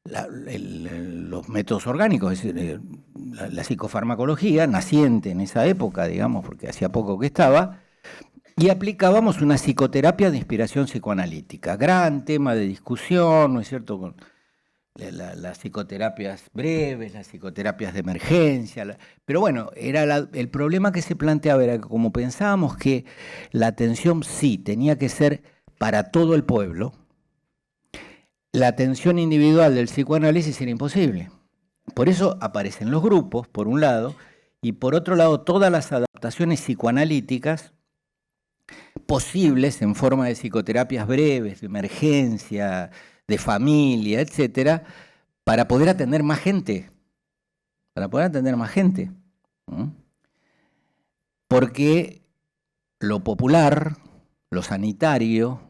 los métodos orgánicos, es decir, la psicofarmacología, naciente en esa época, digamos, porque hacía poco que estaba, y aplicábamos una psicoterapia de inspiración psicoanalítica. Gran tema de discusión, ¿no es cierto?, con las psicoterapias breves, las psicoterapias de emergencia. Pero bueno, el problema que se planteaba era que como pensábamos que la atención sí tenía que ser para todo el pueblo, la atención individual del psicoanálisis era imposible. Por eso aparecen los grupos, por un lado, y por otro lado todas las adaptaciones psicoanalíticas posibles en forma de psicoterapias breves, de emergencia, de familia, etcétera, para poder atender más gente. ¿Mm? Porque lo popular, lo sanitario,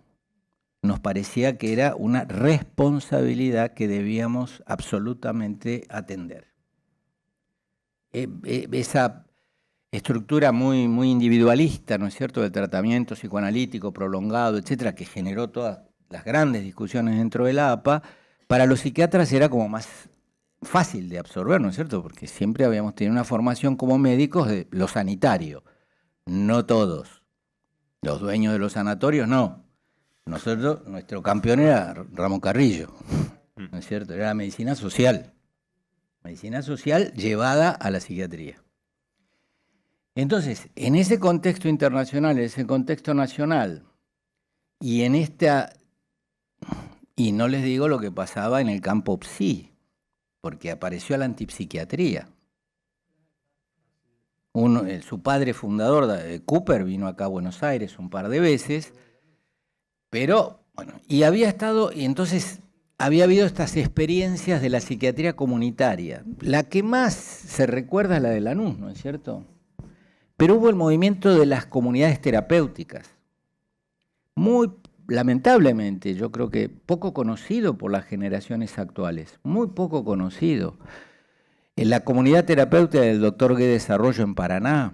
nos parecía que era una responsabilidad que debíamos absolutamente atender. Esa estructura muy, muy individualista, ¿no es cierto?, del tratamiento psicoanalítico prolongado, etcétera, que generó todas las grandes discusiones dentro de la APA, para los psiquiatras era como más fácil de absorber, ¿no es cierto?, porque siempre habíamos tenido una formación como médicos de lo sanitario. No todos. Los dueños de los sanatorios no. Nosotros, nuestro campeón era Ramón Carrillo, ¿no es cierto? Era la medicina social llevada a la psiquiatría. Entonces, en ese contexto internacional, en ese contexto nacional, y y no les digo lo que pasaba en el campo psi, porque apareció la antipsiquiatría. Su padre fundador, Cooper, vino acá a Buenos Aires un par de veces. Pero, bueno, y entonces había habido estas experiencias de la psiquiatría comunitaria. La que más se recuerda es la de Lanús, ¿no es cierto? Pero hubo el movimiento de las comunidades terapéuticas. Muy lamentablemente, yo creo que poco conocido por las generaciones actuales, muy poco conocido. En la comunidad terapéutica del doctor Guedes Arroyo en Paraná,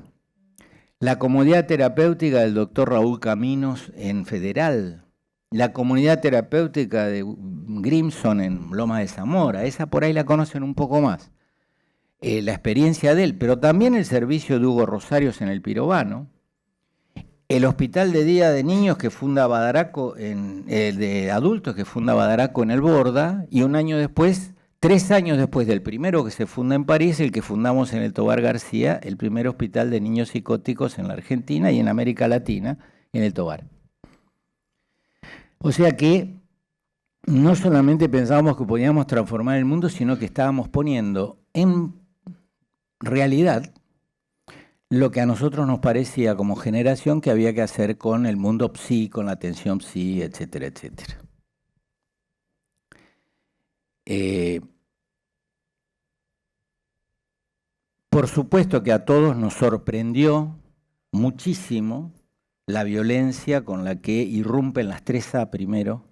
la comunidad terapéutica del doctor Raúl Caminos en Federal, la comunidad terapéutica de Grimson en Loma de Zamora, esa por ahí la conocen un poco más, la experiencia de él, pero también el servicio de Hugo Rosarios en el Pirobano, el hospital de día de niños que funda Badaraco, de adultos que funda Badaraco en el Borda, y 3 años después del primero que se funda en París, el que fundamos en el Tobar García, el primer hospital de niños psicóticos en la Argentina y en América Latina, en el Tobar. O sea que no solamente pensábamos que podíamos transformar el mundo, sino que estábamos poniendo en realidad lo que a nosotros nos parecía como generación que había que hacer con el mundo psi, con la atención psi, etcétera, etcétera. Por supuesto que a todos nos sorprendió muchísimo la violencia con la que irrumpen las 3A primero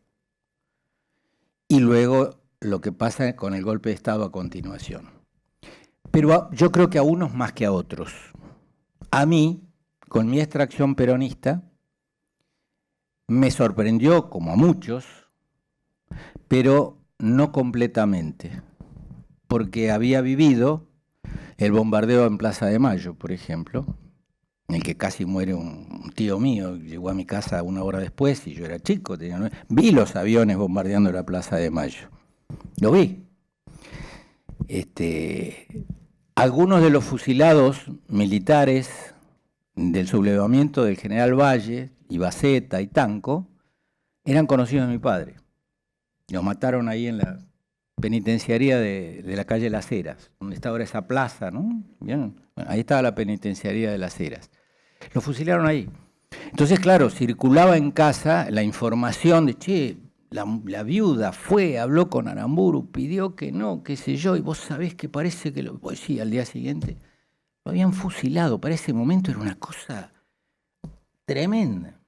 y luego lo que pasa con el golpe de Estado a continuación. Pero yo creo que a unos más que a otros. A mí, con mi extracción peronista, me sorprendió, como a muchos, pero no completamente, porque había vivido el bombardeo en Plaza de Mayo, por ejemplo, en el que casi muere un tío mío, llegó a mi casa 1 hora después y yo era chico, vi los aviones bombardeando la Plaza de Mayo, lo vi. Algunos de los fusilados militares del sublevamiento del general Valle, Ibaceta y Tanco, eran conocidos de mi padre. Los mataron ahí en la penitenciaría de la calle Las Heras, donde está ahora esa plaza, ¿no? Bien, bueno, ahí estaba la penitenciaría de Las Heras. Los fusilaron ahí. Entonces, claro, circulaba en casa la información de, che, la viuda fue, habló con Aramburu, pidió que no, qué sé yo, y vos sabés que parece que pues sí, al día siguiente lo habían fusilado. Para ese momento era una cosa tremenda.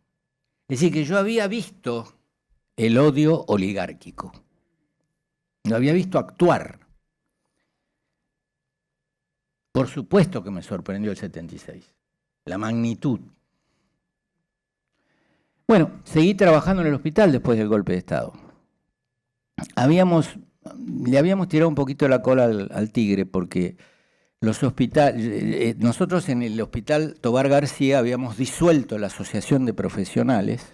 Es decir, que yo había visto el odio oligárquico. Lo había visto actuar. Por supuesto que me sorprendió el 76, la magnitud. Bueno, seguí trabajando en el hospital después del golpe de Estado. Le habíamos tirado un poquito la cola al tigre porque los hospitales, nosotros en el hospital Tobar García habíamos disuelto la asociación de profesionales.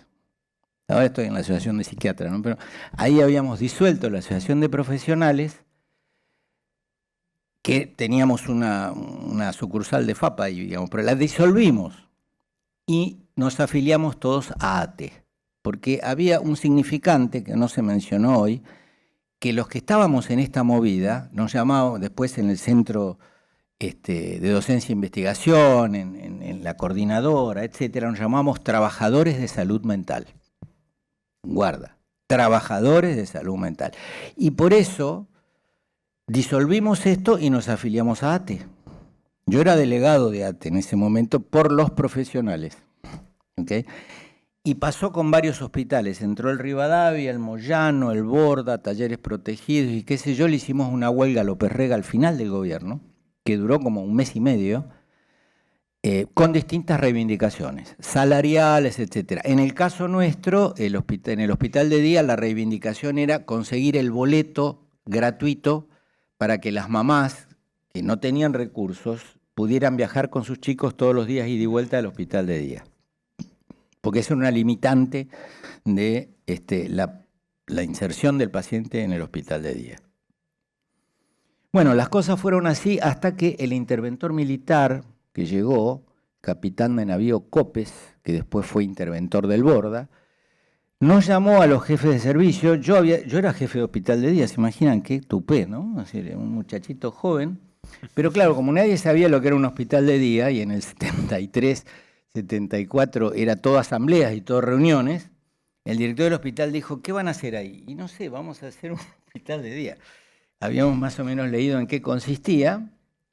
Ahora estoy en la asociación de psiquiatras, ¿no? Pero ahí habíamos disuelto la asociación de profesionales, que teníamos una sucursal de FAPA, digamos, pero la disolvimos y nos afiliamos todos a ATE, porque había un significante que no se mencionó hoy, que los que estábamos en esta movida, nos llamábamos después en el centro de docencia e investigación, en la coordinadora, etcétera, nos llamamos trabajadores de salud mental. Guarda, trabajadores de salud mental. Y por eso disolvimos esto y nos afiliamos a ATE. Yo era delegado de ATE en ese momento por los profesionales. ¿Okay? Y pasó con varios hospitales. Entró el Rivadavia, el Moyano, el Borda, Talleres Protegidos y qué sé yo. Le hicimos una huelga a López Rega al final del gobierno, que duró como 1 mes y medio, con distintas reivindicaciones, salariales, etc. En el caso nuestro, en el hospital de día, la reivindicación era conseguir el boleto gratuito para que las mamás que no tenían recursos pudieran viajar con sus chicos todos los días ida y vuelta al hospital de día. Porque es una limitante de la inserción del paciente en el hospital de día. Bueno, las cosas fueron así hasta que el interventor militar que llegó, capitán de navío Copes, que después fue interventor del Borda, nos llamó a los jefes de servicio. Yo era jefe de hospital de día, se imaginan qué tupé, ¿no? Así, un muchachito joven. Pero claro, como nadie sabía lo que era un hospital de día, y en el 73, 74 era todo asambleas y todo reuniones, el director del hospital dijo, ¿qué van a hacer ahí? Y no sé, vamos a hacer un hospital de día. Habíamos más o menos leído en qué consistía,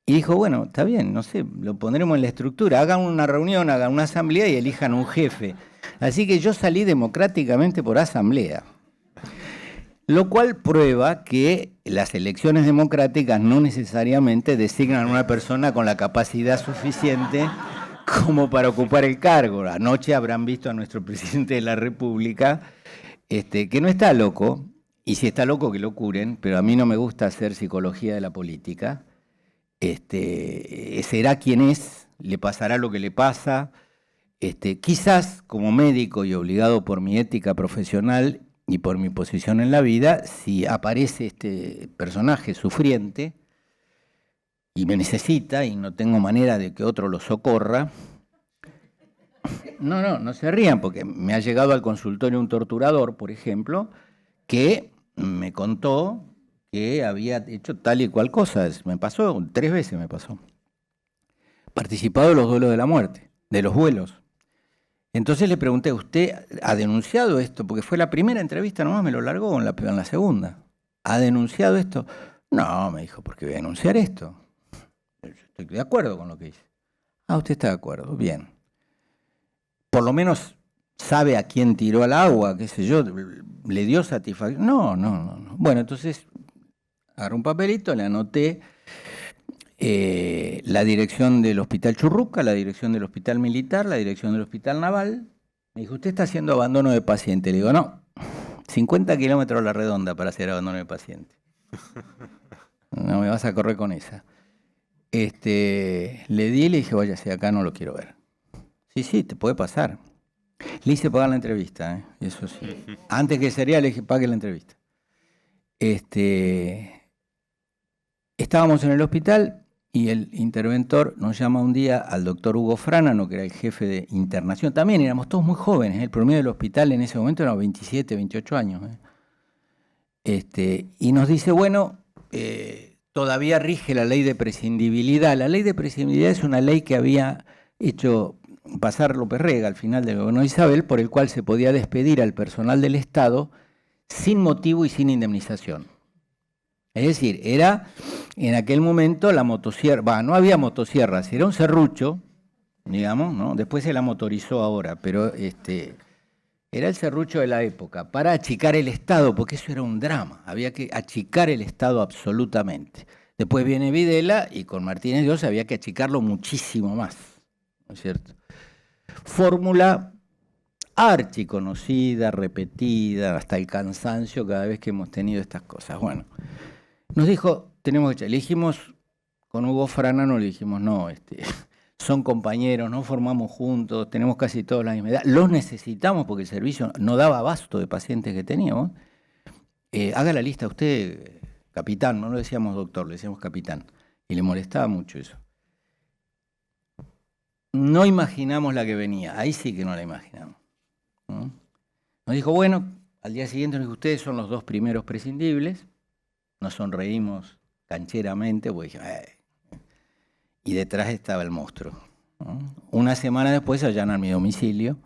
y dijo, bueno, está bien, no sé, lo pondremos en la estructura, hagan una reunión, hagan una asamblea y elijan un jefe. Así que yo salí democráticamente por asamblea. Lo cual prueba que las elecciones democráticas no necesariamente designan a una persona con la capacidad suficiente como para ocupar el cargo. Anoche habrán visto a nuestro presidente de la República, que no está loco, y si está loco que lo curen, pero a mí no me gusta hacer psicología de la política. Será quien es, le pasará lo que le pasa. Quizás como médico y obligado por mi ética profesional y por mi posición en la vida, si aparece este personaje sufriente y me necesita y no tengo manera de que otro lo socorra, no se rían, porque me ha llegado al consultorio un torturador, por ejemplo, que me contó que había hecho tal y cual cosa. Me pasó, 3 veces me pasó. Participado de los duelos de la muerte, de los vuelos. Entonces le pregunté, ¿usted ha denunciado esto? Porque fue la primera entrevista nomás, me lo largó en la segunda. ¿Ha denunciado esto? No, me dijo, ¿por qué voy a denunciar esto? Yo estoy de acuerdo con lo que dice. Ah, usted está de acuerdo, bien. Por lo menos sabe a quién tiró al agua, qué sé yo, le dio satisfacción. No. Bueno, entonces agarré un papelito, le anoté la dirección del Hospital Churruca, la dirección del Hospital Militar, la dirección del Hospital Naval. Me dijo, ¿usted está haciendo abandono de paciente? Le digo, no, 50 kilómetros a la redonda para hacer abandono de paciente. No me vas a correr con esa. Le di y le dije, váyase, acá no lo quiero ver. Sí, te puede pasar. Le hice pagar la entrevista, eso sí. Antes que sería, le dije, pague la entrevista. Estábamos en el hospital y el interventor nos llama un día al doctor Hugo Fránano, que era el jefe de internación. También éramos todos muy jóvenes, el promedio del hospital en ese momento era 27, 28 años. Y nos dice, bueno, todavía rige la ley de prescindibilidad. La ley de prescindibilidad es una ley que había hecho pasar López Rega al final del gobierno de Isabel, por el cual se podía despedir al personal del Estado sin motivo y sin indemnización. Es decir, era en aquel momento la motosierra, no había motosierras, era un serrucho, digamos, ¿no? Después se la motorizó ahora, pero era el serrucho de la época, para achicar el Estado, porque eso era un drama, había que achicar el Estado absolutamente. Después viene Videla y con Martínez Dios había que achicarlo muchísimo más, ¿no es cierto? Fórmula archiconocida, repetida, hasta el cansancio cada vez que hemos tenido estas cosas. Bueno, nos dijo, tenemos que... Le dijimos, con Hugo Fránano le dijimos, no, son compañeros, no formamos juntos, tenemos casi todos la misma edad, los necesitamos porque el servicio no daba abasto de pacientes que teníamos. Haga la lista usted, capitán, no lo decíamos doctor, le decíamos capitán, y le molestaba mucho eso. No imaginamos la que venía, ahí sí que no la imaginamos, ¿no? Nos dijo, bueno, al día siguiente nos dijo, ustedes son los 2 primeros prescindibles, nos sonreímos cancheramente, porque dije, y detrás estaba el monstruo, ¿no? Una semana después allanan mi domicilio.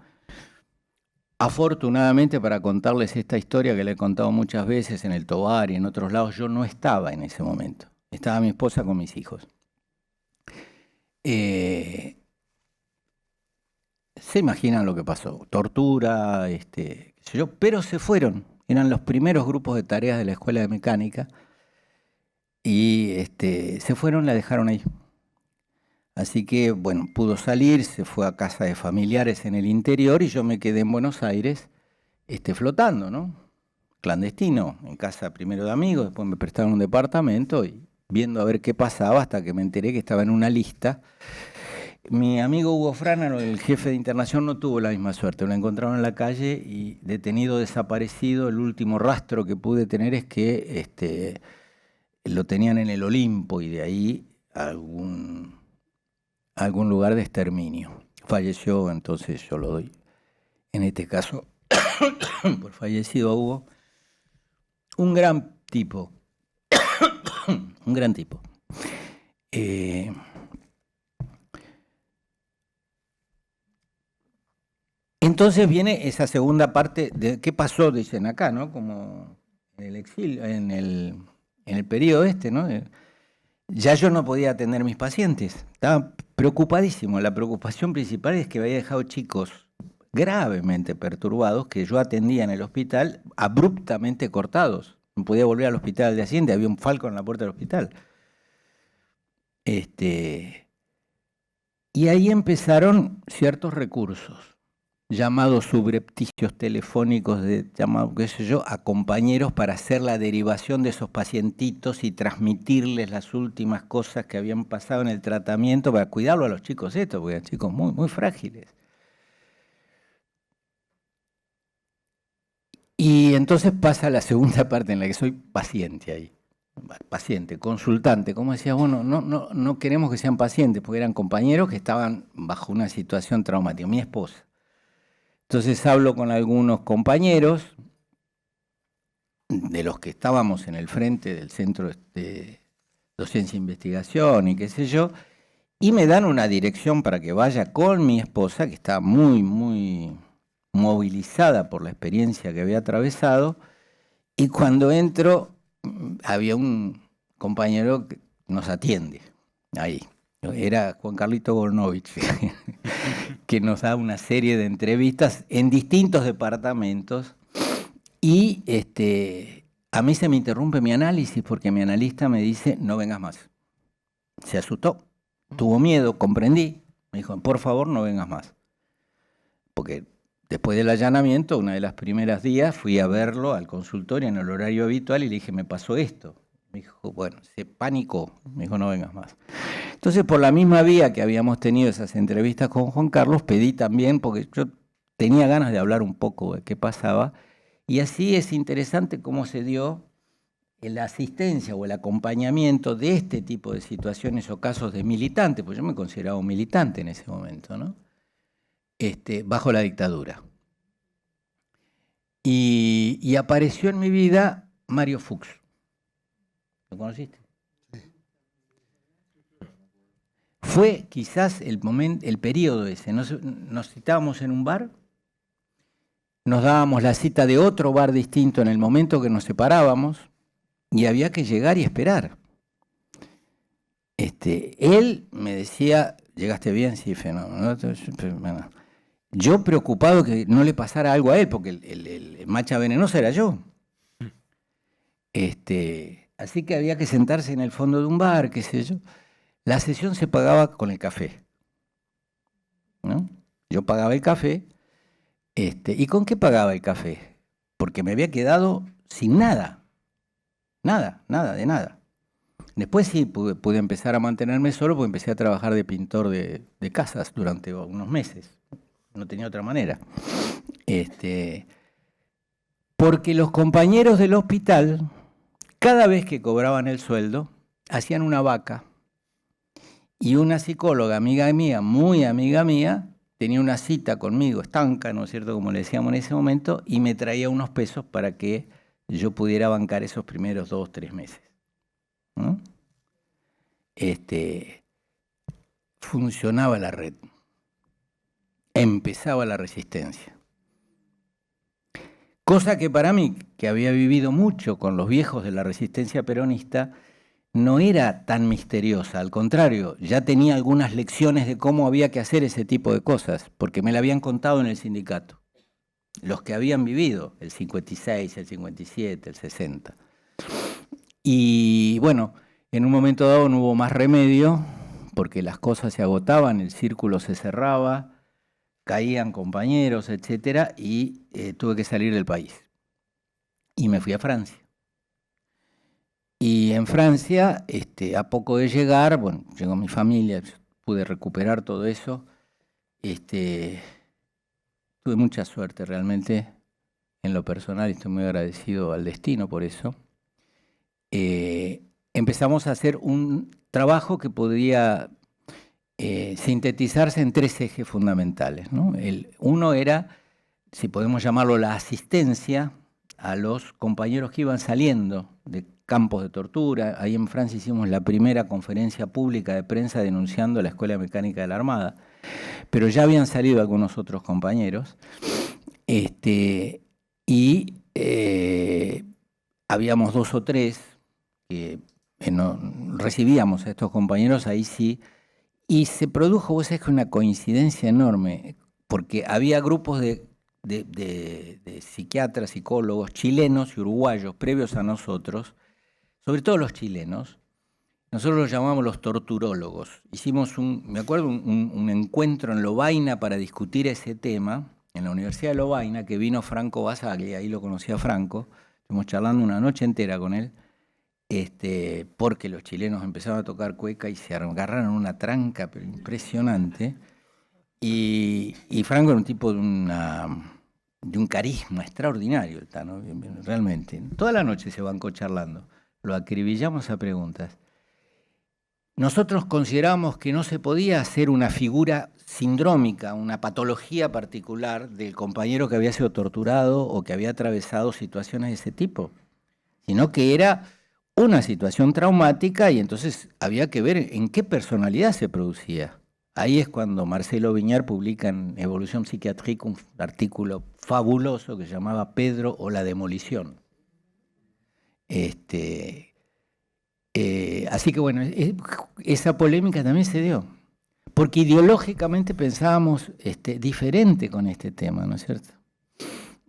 Afortunadamente, para contarles esta historia que le he contado muchas veces en el Tobar y en otros lados, yo no estaba en ese momento, estaba mi esposa con mis hijos. Se imaginan lo que pasó, tortura, qué sé yo, pero se fueron, eran los primeros grupos de tareas de la escuela de mecánica y se fueron, la dejaron ahí. Así que, bueno, pudo salir, se fue a casa de familiares en el interior y yo me quedé en Buenos Aires flotando, ¿no? Clandestino, en casa primero de amigos, después me prestaron un departamento y viendo a ver qué pasaba hasta que me enteré que estaba en una lista. Mi amigo Hugo Fránano, el jefe de internación, no tuvo la misma suerte. Lo encontraron en la calle y detenido, desaparecido. El último rastro que pude tener es que lo tenían en el Olimpo y de ahí algún lugar de exterminio. Falleció, entonces yo lo doy, en este caso, por fallecido a Hugo. Un gran tipo. Un gran tipo. Entonces viene esa segunda parte de qué pasó, dicen acá, ¿no? Como en el exilio, en el periodo ¿no? Ya yo no podía atender mis pacientes, estaba preocupadísimo. La preocupación principal es que había dejado chicos gravemente perturbados que yo atendía en el hospital, abruptamente cortados. No podía volver al hospital al día siguiente, había un falco en la puerta del hospital. Y ahí empezaron ciertos recursos, llamados subrepticios telefónicos, llamados, qué sé yo, a compañeros para hacer la derivación de esos pacientitos y transmitirles las últimas cosas que habían pasado en el tratamiento para cuidarlo a los chicos porque eran chicos muy, muy frágiles. Y entonces pasa la segunda parte en la que soy paciente ahí. Paciente, consultante, como decía, bueno, no queremos que sean pacientes, porque eran compañeros que estaban bajo una situación traumática, mi esposa. Entonces hablo con algunos compañeros de los que estábamos en el frente del Centro de Docencia e Investigación y qué sé yo, y me dan una dirección para que vaya con mi esposa, que está muy, muy movilizada por la experiencia que había atravesado, y cuando entro había un compañero que nos atiende, ahí. Era Juan Carlito Gornovich, que nos da una serie de entrevistas en distintos departamentos y a mí se me interrumpe mi análisis porque mi analista me dice, no vengas más. Se asustó, tuvo miedo, comprendí, me dijo, por favor, no vengas más. Porque después del allanamiento, una de las primeras días, fui a verlo al consultorio en el horario habitual y le dije, me pasó esto. Me dijo, bueno, se panicó, me dijo, no vengas más. Entonces, por la misma vía que habíamos tenido esas entrevistas con Juan Carlos, pedí también, porque yo tenía ganas de hablar un poco de qué pasaba, y así es interesante cómo se dio la asistencia o el acompañamiento de este tipo de situaciones o casos de militantes, porque yo me consideraba un militante en ese momento, ¿no? Bajo la dictadura. Y apareció en mi vida Mario Fuchs. ¿Lo conociste? Fue quizás el periodo ese. Nos citábamos en un bar, nos dábamos la cita de otro bar distinto en el momento que nos separábamos y había que llegar y esperar. Él me decía, ¿llegaste bien? Sí, fenómeno. Bueno, yo preocupado que no le pasara algo a él, porque el macha venenosa era yo. Así que había que sentarse en el fondo de un bar, qué sé yo. La sesión se pagaba con el café, ¿no? Yo pagaba el café. ¿Y con qué pagaba el café? Porque me había quedado sin nada. Nada de nada. Después sí pude empezar a mantenerme solo porque empecé a trabajar de pintor de casas durante unos meses. No tenía otra manera. Porque los compañeros del hospital, cada vez que cobraban el sueldo, hacían una vaca. Y una psicóloga, amiga mía, muy amiga mía, tenía una cita conmigo, estanca, ¿no es cierto?, como le decíamos en ese momento, y me traía unos pesos para que yo pudiera bancar esos primeros 2, 3 meses. ¿No? Funcionaba la red. Empezaba la resistencia. Cosa que para mí, que había vivido mucho con los viejos de la resistencia peronista, no era tan misteriosa, al contrario, ya tenía algunas lecciones de cómo había que hacer ese tipo de cosas, porque me la habían contado en el sindicato, los que habían vivido, el 56, el 57, el 60. Y bueno, en un momento dado no hubo más remedio, porque las cosas se agotaban, el círculo se cerraba, caían compañeros, etcétera, y tuve que salir del país. Y me fui a Francia. Y en Francia, a poco de llegar, bueno, llegó mi familia, pude recuperar todo eso. Tuve mucha suerte realmente en lo personal y estoy muy agradecido al destino por eso. Empezamos a hacer un trabajo que podría sintetizarse en 3 ejes fundamentales, ¿no? Uno era, si podemos llamarlo, la asistencia a los compañeros que iban saliendo de campos de tortura. Ahí en Francia hicimos la primera conferencia pública de prensa denunciando la Escuela Mecánica de la Armada, pero ya habían salido algunos otros compañeros, y habíamos 2 o 3 que recibíamos a estos compañeros, ahí sí, y se produjo, vos sabés, que una coincidencia enorme, porque había grupos de psiquiatras, psicólogos chilenos y uruguayos previos a nosotros, sobre todo los chilenos. Nosotros los llamamos los torturólogos. Hicimos me acuerdo, un encuentro en Lovaina para discutir ese tema, en la Universidad de Lovaina, que vino Franco Basaglia, ahí lo conocí a Franco, estuvimos charlando una noche entera con él, porque los chilenos empezaron a tocar cueca y se agarraron una tranca pero impresionante. Y Franco era un tipo de un carisma extraordinario, ¿no? Realmente. Toda la noche se bancó charlando. Lo acribillamos a preguntas. Nosotros consideramos que no se podía hacer una figura sindrómica, una patología particular del compañero que había sido torturado o que había atravesado situaciones de ese tipo, sino que era una situación traumática y entonces había que ver en qué personalidad se producía. Ahí es cuando Marcelo Viñar publica en Evolución Psiquiátrica un artículo fabuloso que se llamaba Pedro o la demolición. Así que bueno, esa polémica también se dio, porque ideológicamente pensábamos diferente con este tema, ¿no es cierto?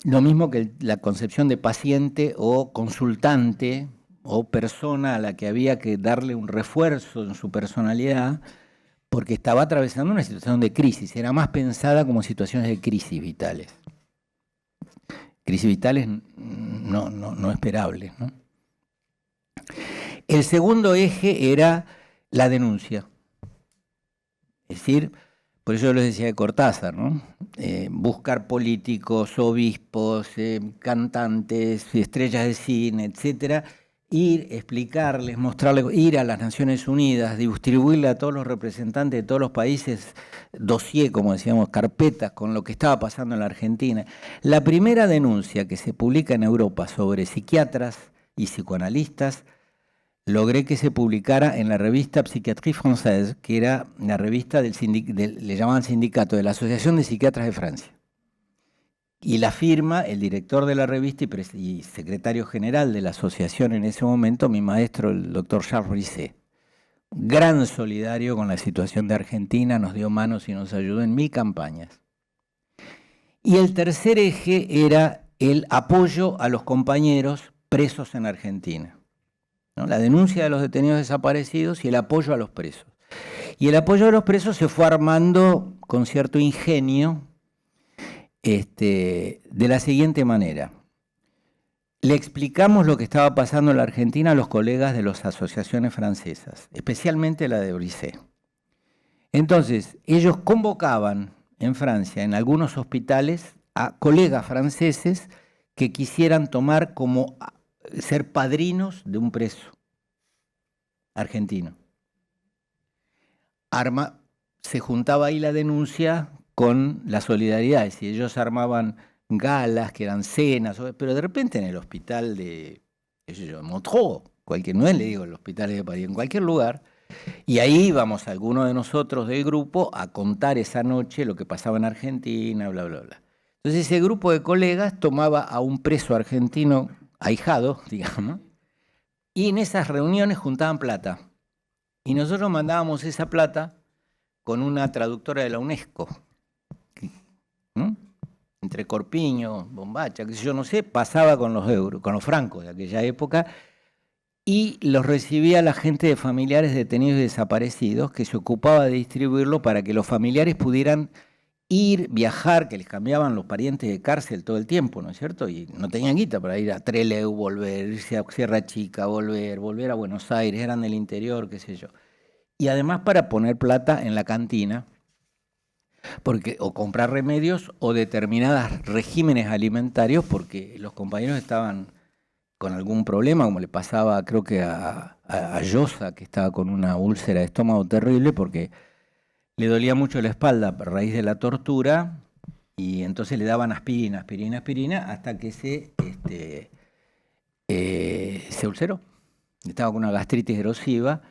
Lo mismo que la concepción de paciente o consultante o persona a la que había que darle un refuerzo en su personalidad porque estaba atravesando una situación de crisis, era más pensada como situaciones de crisis vitales. Crisis vitales no esperables, ¿no? El segundo eje era la denuncia. Es decir, por eso yo les decía de Cortázar, ¿no? Buscar políticos, obispos, cantantes, estrellas de cine, etcétera, ir, explicarles, mostrarles, ir a las Naciones Unidas, distribuirle a todos los representantes de todos los países dossier, como decíamos, carpetas con lo que estaba pasando en la Argentina. La primera denuncia que se publica en Europa sobre psiquiatras y psicoanalistas, logré que se publicara en la revista Psychiatrie Française, que era la revista le llamaban sindicato, de la Asociación de Psiquiatras de Francia. Y la firma el director de la revista y secretario general de la asociación en ese momento, mi maestro, el doctor Charles Brisset. Gran solidario con la situación de Argentina, nos dio manos y nos ayudó en 1000 campañas. Y el tercer eje era el apoyo a los compañeros presos en Argentina, ¿no? La denuncia de los detenidos desaparecidos y el apoyo a los presos. Y el apoyo a los presos se fue armando con cierto ingenio de la siguiente manera. Le explicamos lo que estaba pasando en la Argentina a los colegas de las asociaciones francesas, especialmente la de Brisset. Entonces, ellos convocaban en Francia, en algunos hospitales, a colegas franceses que quisieran tomar como ser padrinos de un preso argentino. Se juntaba ahí la denuncia con la solidaridad, es decir, ellos armaban galas, que eran cenas, pero de repente en el hospital de Montreux, no es, le digo, el hospital de París, en cualquier lugar, y ahí íbamos algunos de nosotros del grupo a contar esa noche lo que pasaba en Argentina, bla, bla, bla. Entonces ese grupo de colegas tomaba a un preso argentino ahijado, digamos, y en esas reuniones juntaban plata. Y nosotros mandábamos esa plata con una traductora de la UNESCO, ¿no? Entre Corpiño, Bombacha, que yo no sé, pasaba con los euros, con los francos de aquella época, y los recibía la gente de familiares detenidos y desaparecidos, que se ocupaba de distribuirlo para que los familiares pudieran ir, viajar, que les cambiaban los parientes de cárcel todo el tiempo, ¿no es cierto? Y no tenían guita para ir a Trelew, volver, irse a Sierra Chica, volver a Buenos Aires, eran del interior, qué sé yo. Y además para poner plata en la cantina, o comprar remedios o determinados regímenes alimentarios, porque los compañeros estaban con algún problema, como le pasaba creo que a Llosa, que estaba con una úlcera de estómago terrible, porque le dolía mucho la espalda a raíz de la tortura, y entonces le daban aspirina, hasta que se ulceró. Estaba con una gastritis erosiva,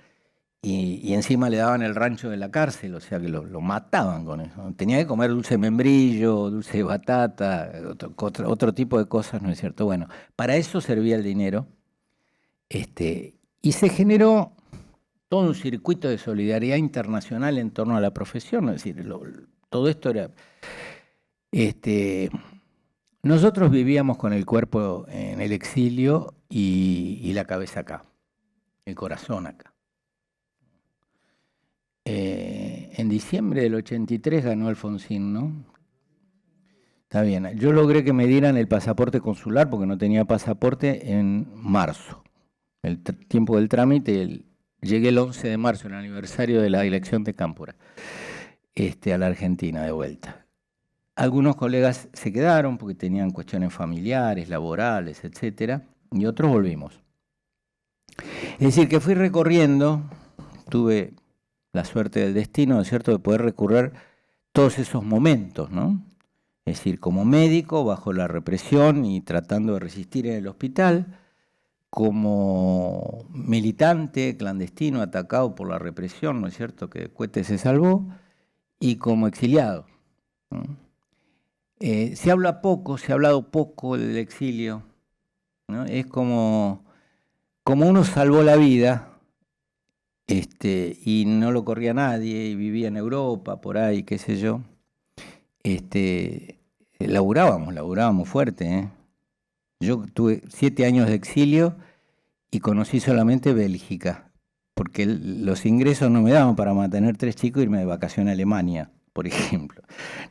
y encima le daban el rancho de la cárcel, o sea que lo mataban con eso. Tenía que comer dulce de membrillo, dulce de batata, otro tipo de cosas, ¿no es cierto? Bueno, para eso servía el dinero, y se generó todo un circuito de solidaridad internacional en torno a la profesión, es decir, todo esto era... nosotros vivíamos con el cuerpo en el exilio y la cabeza acá, el corazón acá. En diciembre del 83 ganó Alfonsín, ¿no? Está bien. Yo logré que me dieran el pasaporte consular porque no tenía pasaporte en marzo. El tiempo del trámite, llegué el 11 de marzo, el aniversario de la elección de Cámpora, a la Argentina de vuelta. Algunos colegas se quedaron porque tenían cuestiones familiares, laborales, etcétera, y otros volvimos. Es decir, que fui recorriendo, tuve la suerte del destino, ¿no es cierto?, de poder recorrer todos esos momentos, ¿no? Es decir, como médico, bajo la represión y tratando de resistir en el hospital, como militante clandestino atacado por la represión, ¿no es cierto?, que Coete se salvó, y como exiliado, ¿no? Se ha hablado poco del exilio, ¿no? Es como uno salvó la vida y no lo corría nadie, y vivía en Europa, por ahí, qué sé yo. Laburábamos fuerte, ¿eh? Yo tuve 7 años de exilio y conocí solamente Bélgica, porque los ingresos no me daban para mantener 3 chicos e irme de vacación a Alemania, por ejemplo.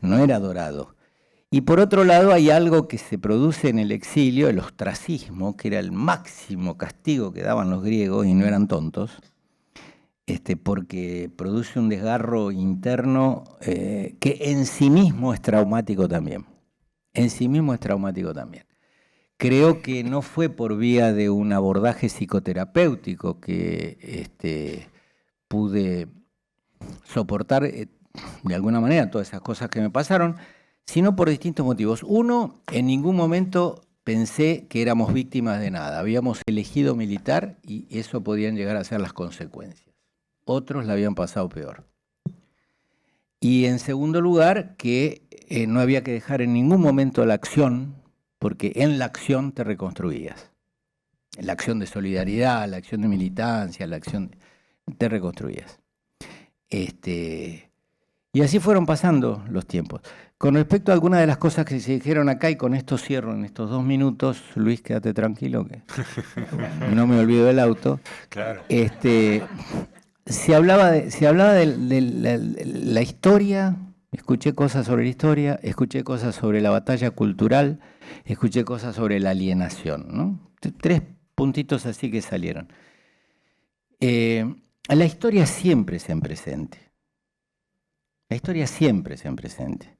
No era dorado. Y por otro lado hay algo que se produce en el exilio, el ostracismo, que era el máximo castigo que daban los griegos, y no eran tontos, porque produce un desgarro interno que en sí mismo es traumático también. En sí mismo es traumático también. Creo que no fue por vía de un abordaje psicoterapéutico que pude soportar de alguna manera todas esas cosas que me pasaron, sino por distintos motivos. Uno, en ningún momento pensé que éramos víctimas de nada. Habíamos elegido militar y eso podían llegar a ser las consecuencias. Otros la habían pasado peor. Y en segundo lugar, que no había que dejar en ningún momento la acción, porque en la acción te reconstruías. En la acción de solidaridad, la acción de militancia, la acción te reconstruías. Y así fueron pasando los tiempos. Con respecto a algunas de las cosas que se dijeron acá, y con esto cierro en estos 2 minutos, Luis, quédate tranquilo, que no me olvido del auto. Claro. Se hablaba de la historia, escuché cosas sobre la historia, escuché cosas sobre la batalla cultural, escuché cosas sobre la alienación, ¿no? 3 puntitos así que salieron. La historia siempre es en presente. La historia siempre es en presente.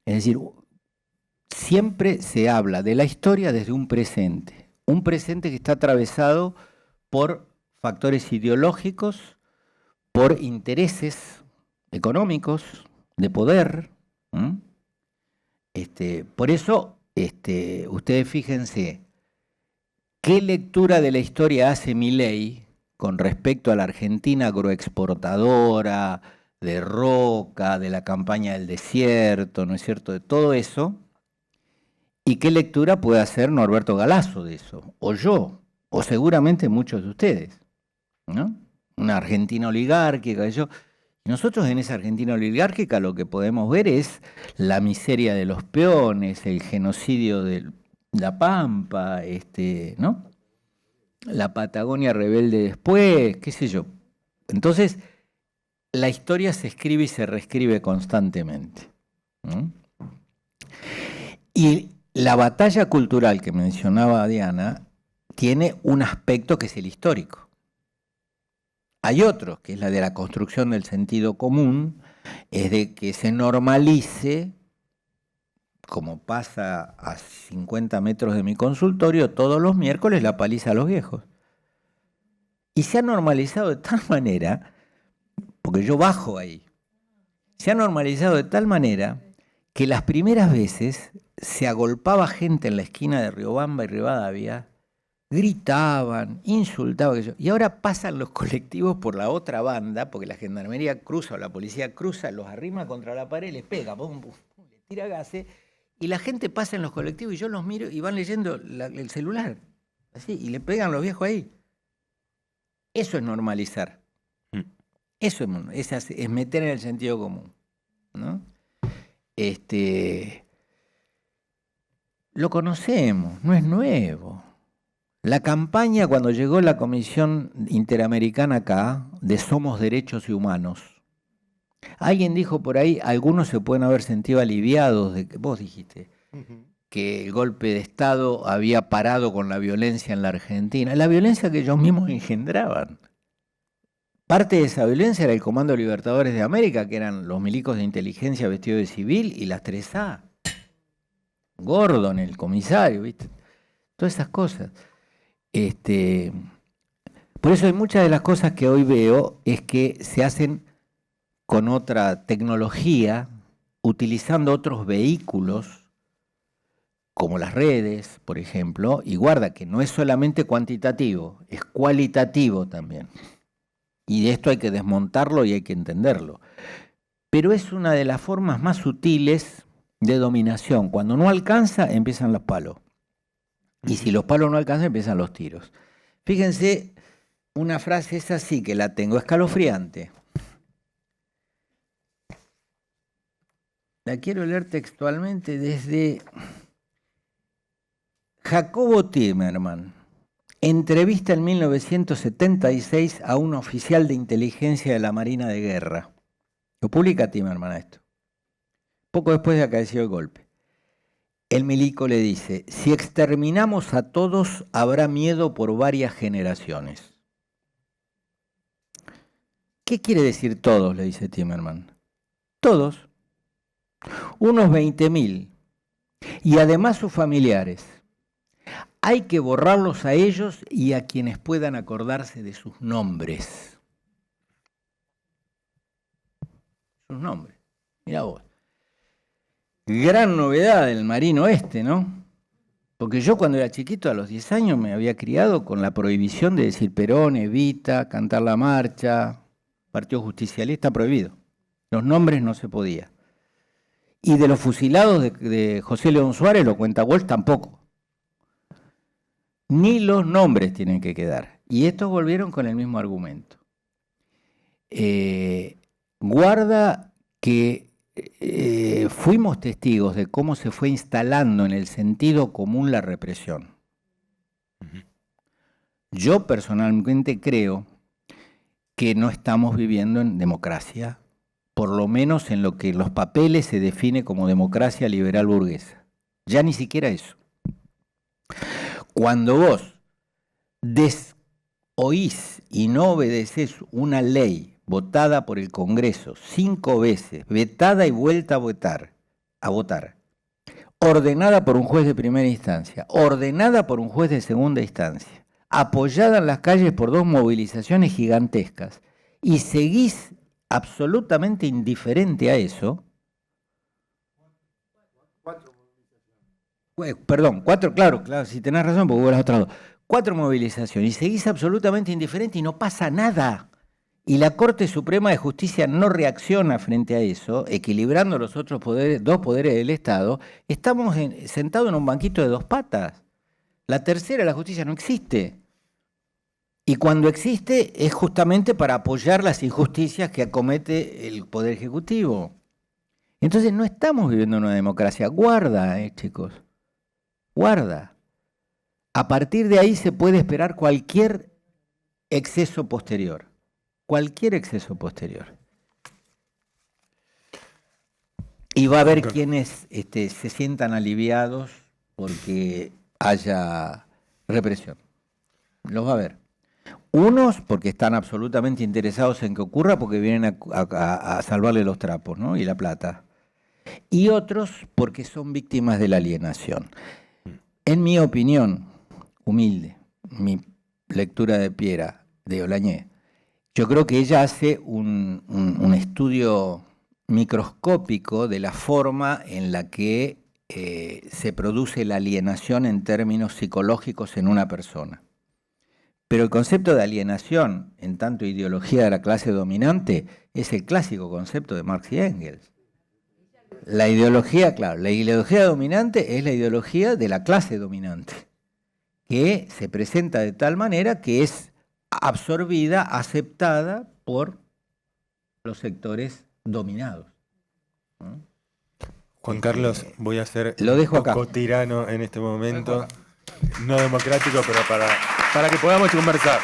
Es decir, siempre se habla de la historia desde un presente que está atravesado por factores ideológicos, por intereses económicos, de poder. Por eso, ustedes fíjense, ¿qué lectura de la historia hace Milei con respecto a la Argentina agroexportadora, de Roca, de la campaña del desierto, ¿no es cierto?, de todo eso? ¿Y qué lectura puede hacer Norberto Galazo de eso? O yo, o seguramente muchos de ustedes, ¿no? Una Argentina oligárquica, y nosotros en esa Argentina oligárquica lo que podemos ver es la miseria de los peones, el genocidio de La Pampa, ¿no? La Patagonia rebelde después, qué sé yo. Entonces, la historia se escribe y se reescribe constantemente. Y la batalla cultural que mencionaba Diana tiene un aspecto que es el histórico. Hay otro, que es la de la construcción del sentido común, es de que se normalice, como pasa a 50 metros de mi consultorio, todos los miércoles la paliza a los viejos. Y se ha normalizado de tal manera, porque yo bajo ahí, se ha normalizado de tal manera que las primeras veces se agolpaba gente en la esquina de Riobamba y Rivadavia, gritaban, insultaban, y ahora pasan los colectivos por la otra banda, porque la gendarmería cruza o la policía cruza, los arrima contra la pared, les pega, pum, pum, les tira gases, y la gente pasa en los colectivos y yo los miro y van leyendo el celular, así, y le pegan los viejos ahí. Eso es normalizar. Eso es meter en el sentido común, ¿no? Lo conocemos, no es nuevo. La campaña, cuando llegó la Comisión Interamericana acá, de Somos Derechos y Humanos, alguien dijo por ahí, algunos se pueden haber sentido aliviados, vos dijiste, que el golpe de Estado había parado con la violencia en la Argentina, la violencia que ellos mismos engendraban. Parte de esa violencia era el Comando Libertadores de América, que eran los milicos de inteligencia vestidos de civil, y las 3A. Gordon, el comisario, ¿viste? Todas esas cosas. Por eso hay muchas de las cosas que hoy veo es que se hacen con otra tecnología, utilizando otros vehículos, como las redes, por ejemplo, y guarda que no es solamente cuantitativo, es cualitativo también. Y de esto hay que desmontarlo y hay que entenderlo. Pero es una de las formas más sutiles de dominación. Cuando no alcanza, empiezan los palos. Y si los palos no alcanzan, empiezan los tiros. Fíjense, una frase, es así que la tengo, escalofriante. La quiero leer textualmente desde Jacobo Timerman. Entrevista en 1976 a un oficial de inteligencia de la Marina de Guerra. Lo publica Timerman esto. Poco después de acaecido el golpe. El milico le dice, si exterminamos a todos, habrá miedo por varias generaciones. ¿Qué quiere decir todos?, le dice Timerman. Todos. Unos 20.000. Y además sus familiares. Hay que borrarlos a ellos y a quienes puedan acordarse de sus nombres. Sus nombres. Mirá vos. Gran novedad del Marino Oeste, ¿no? Porque yo cuando era chiquito, a los 10 años, me había criado con la prohibición de decir Perón, Evita, cantar la marcha, Partido Justicialista, prohibido. Los nombres no se podía. Y de los fusilados de José León Suárez, lo cuenta Walsh, tampoco. Ni los nombres tienen que quedar. Y estos volvieron con el mismo argumento. Guarda que fuimos testigos de cómo se fue instalando en el sentido común la represión. Yo personalmente creo que no estamos viviendo en democracia, por lo menos en lo que en los papeles se define como democracia liberal burguesa. Ya ni siquiera eso. Cuando vos desoís y no obedeces una ley votada por el Congreso 5 veces, vetada y vuelta a votar, ordenada por un juez de primera instancia, ordenada por un juez de segunda instancia, apoyada en las calles por 2 movilizaciones gigantescas, y seguís absolutamente indiferente a eso. Perdón, 4, claro, si tenés razón, porque hubo las otras 2. 4 movilizaciones, y seguís absolutamente indiferente y no pasa nada. Y la Corte Suprema de Justicia no reacciona frente a eso, equilibrando los otros poderes, 2 poderes del Estado. Estamos sentados en un banquito de 2 patas. La tercera, la justicia, no existe. Y cuando existe es justamente para apoyar las injusticias que acomete el Poder Ejecutivo. Entonces no estamos viviendo una democracia. Guarda, chicos. Guarda. A partir de ahí se puede esperar cualquier exceso posterior. Cualquier exceso posterior. Y va a haber quienes se sientan aliviados porque haya represión. Los va a haber. Unos porque están absolutamente interesados en que ocurra porque vienen a salvarle los trapos, ¿no? Y la plata. Y otros porque son víctimas de la alienación. En mi opinión, humilde, mi lectura de Piera, de Olañé, yo creo que ella hace un estudio microscópico de la forma en la que se produce la alienación en términos psicológicos en una persona. Pero el concepto de alienación, en tanto ideología de la clase dominante, es el clásico concepto de Marx y Engels. La ideología, claro, la ideología dominante es la ideología de la clase dominante, que se presenta de tal manera que es absorbida, aceptada por los sectores dominados. ¿No? Juan Carlos, voy a ser lo dejo un poco acá. tirano en este momento. No democrático, pero para que podamos conversar.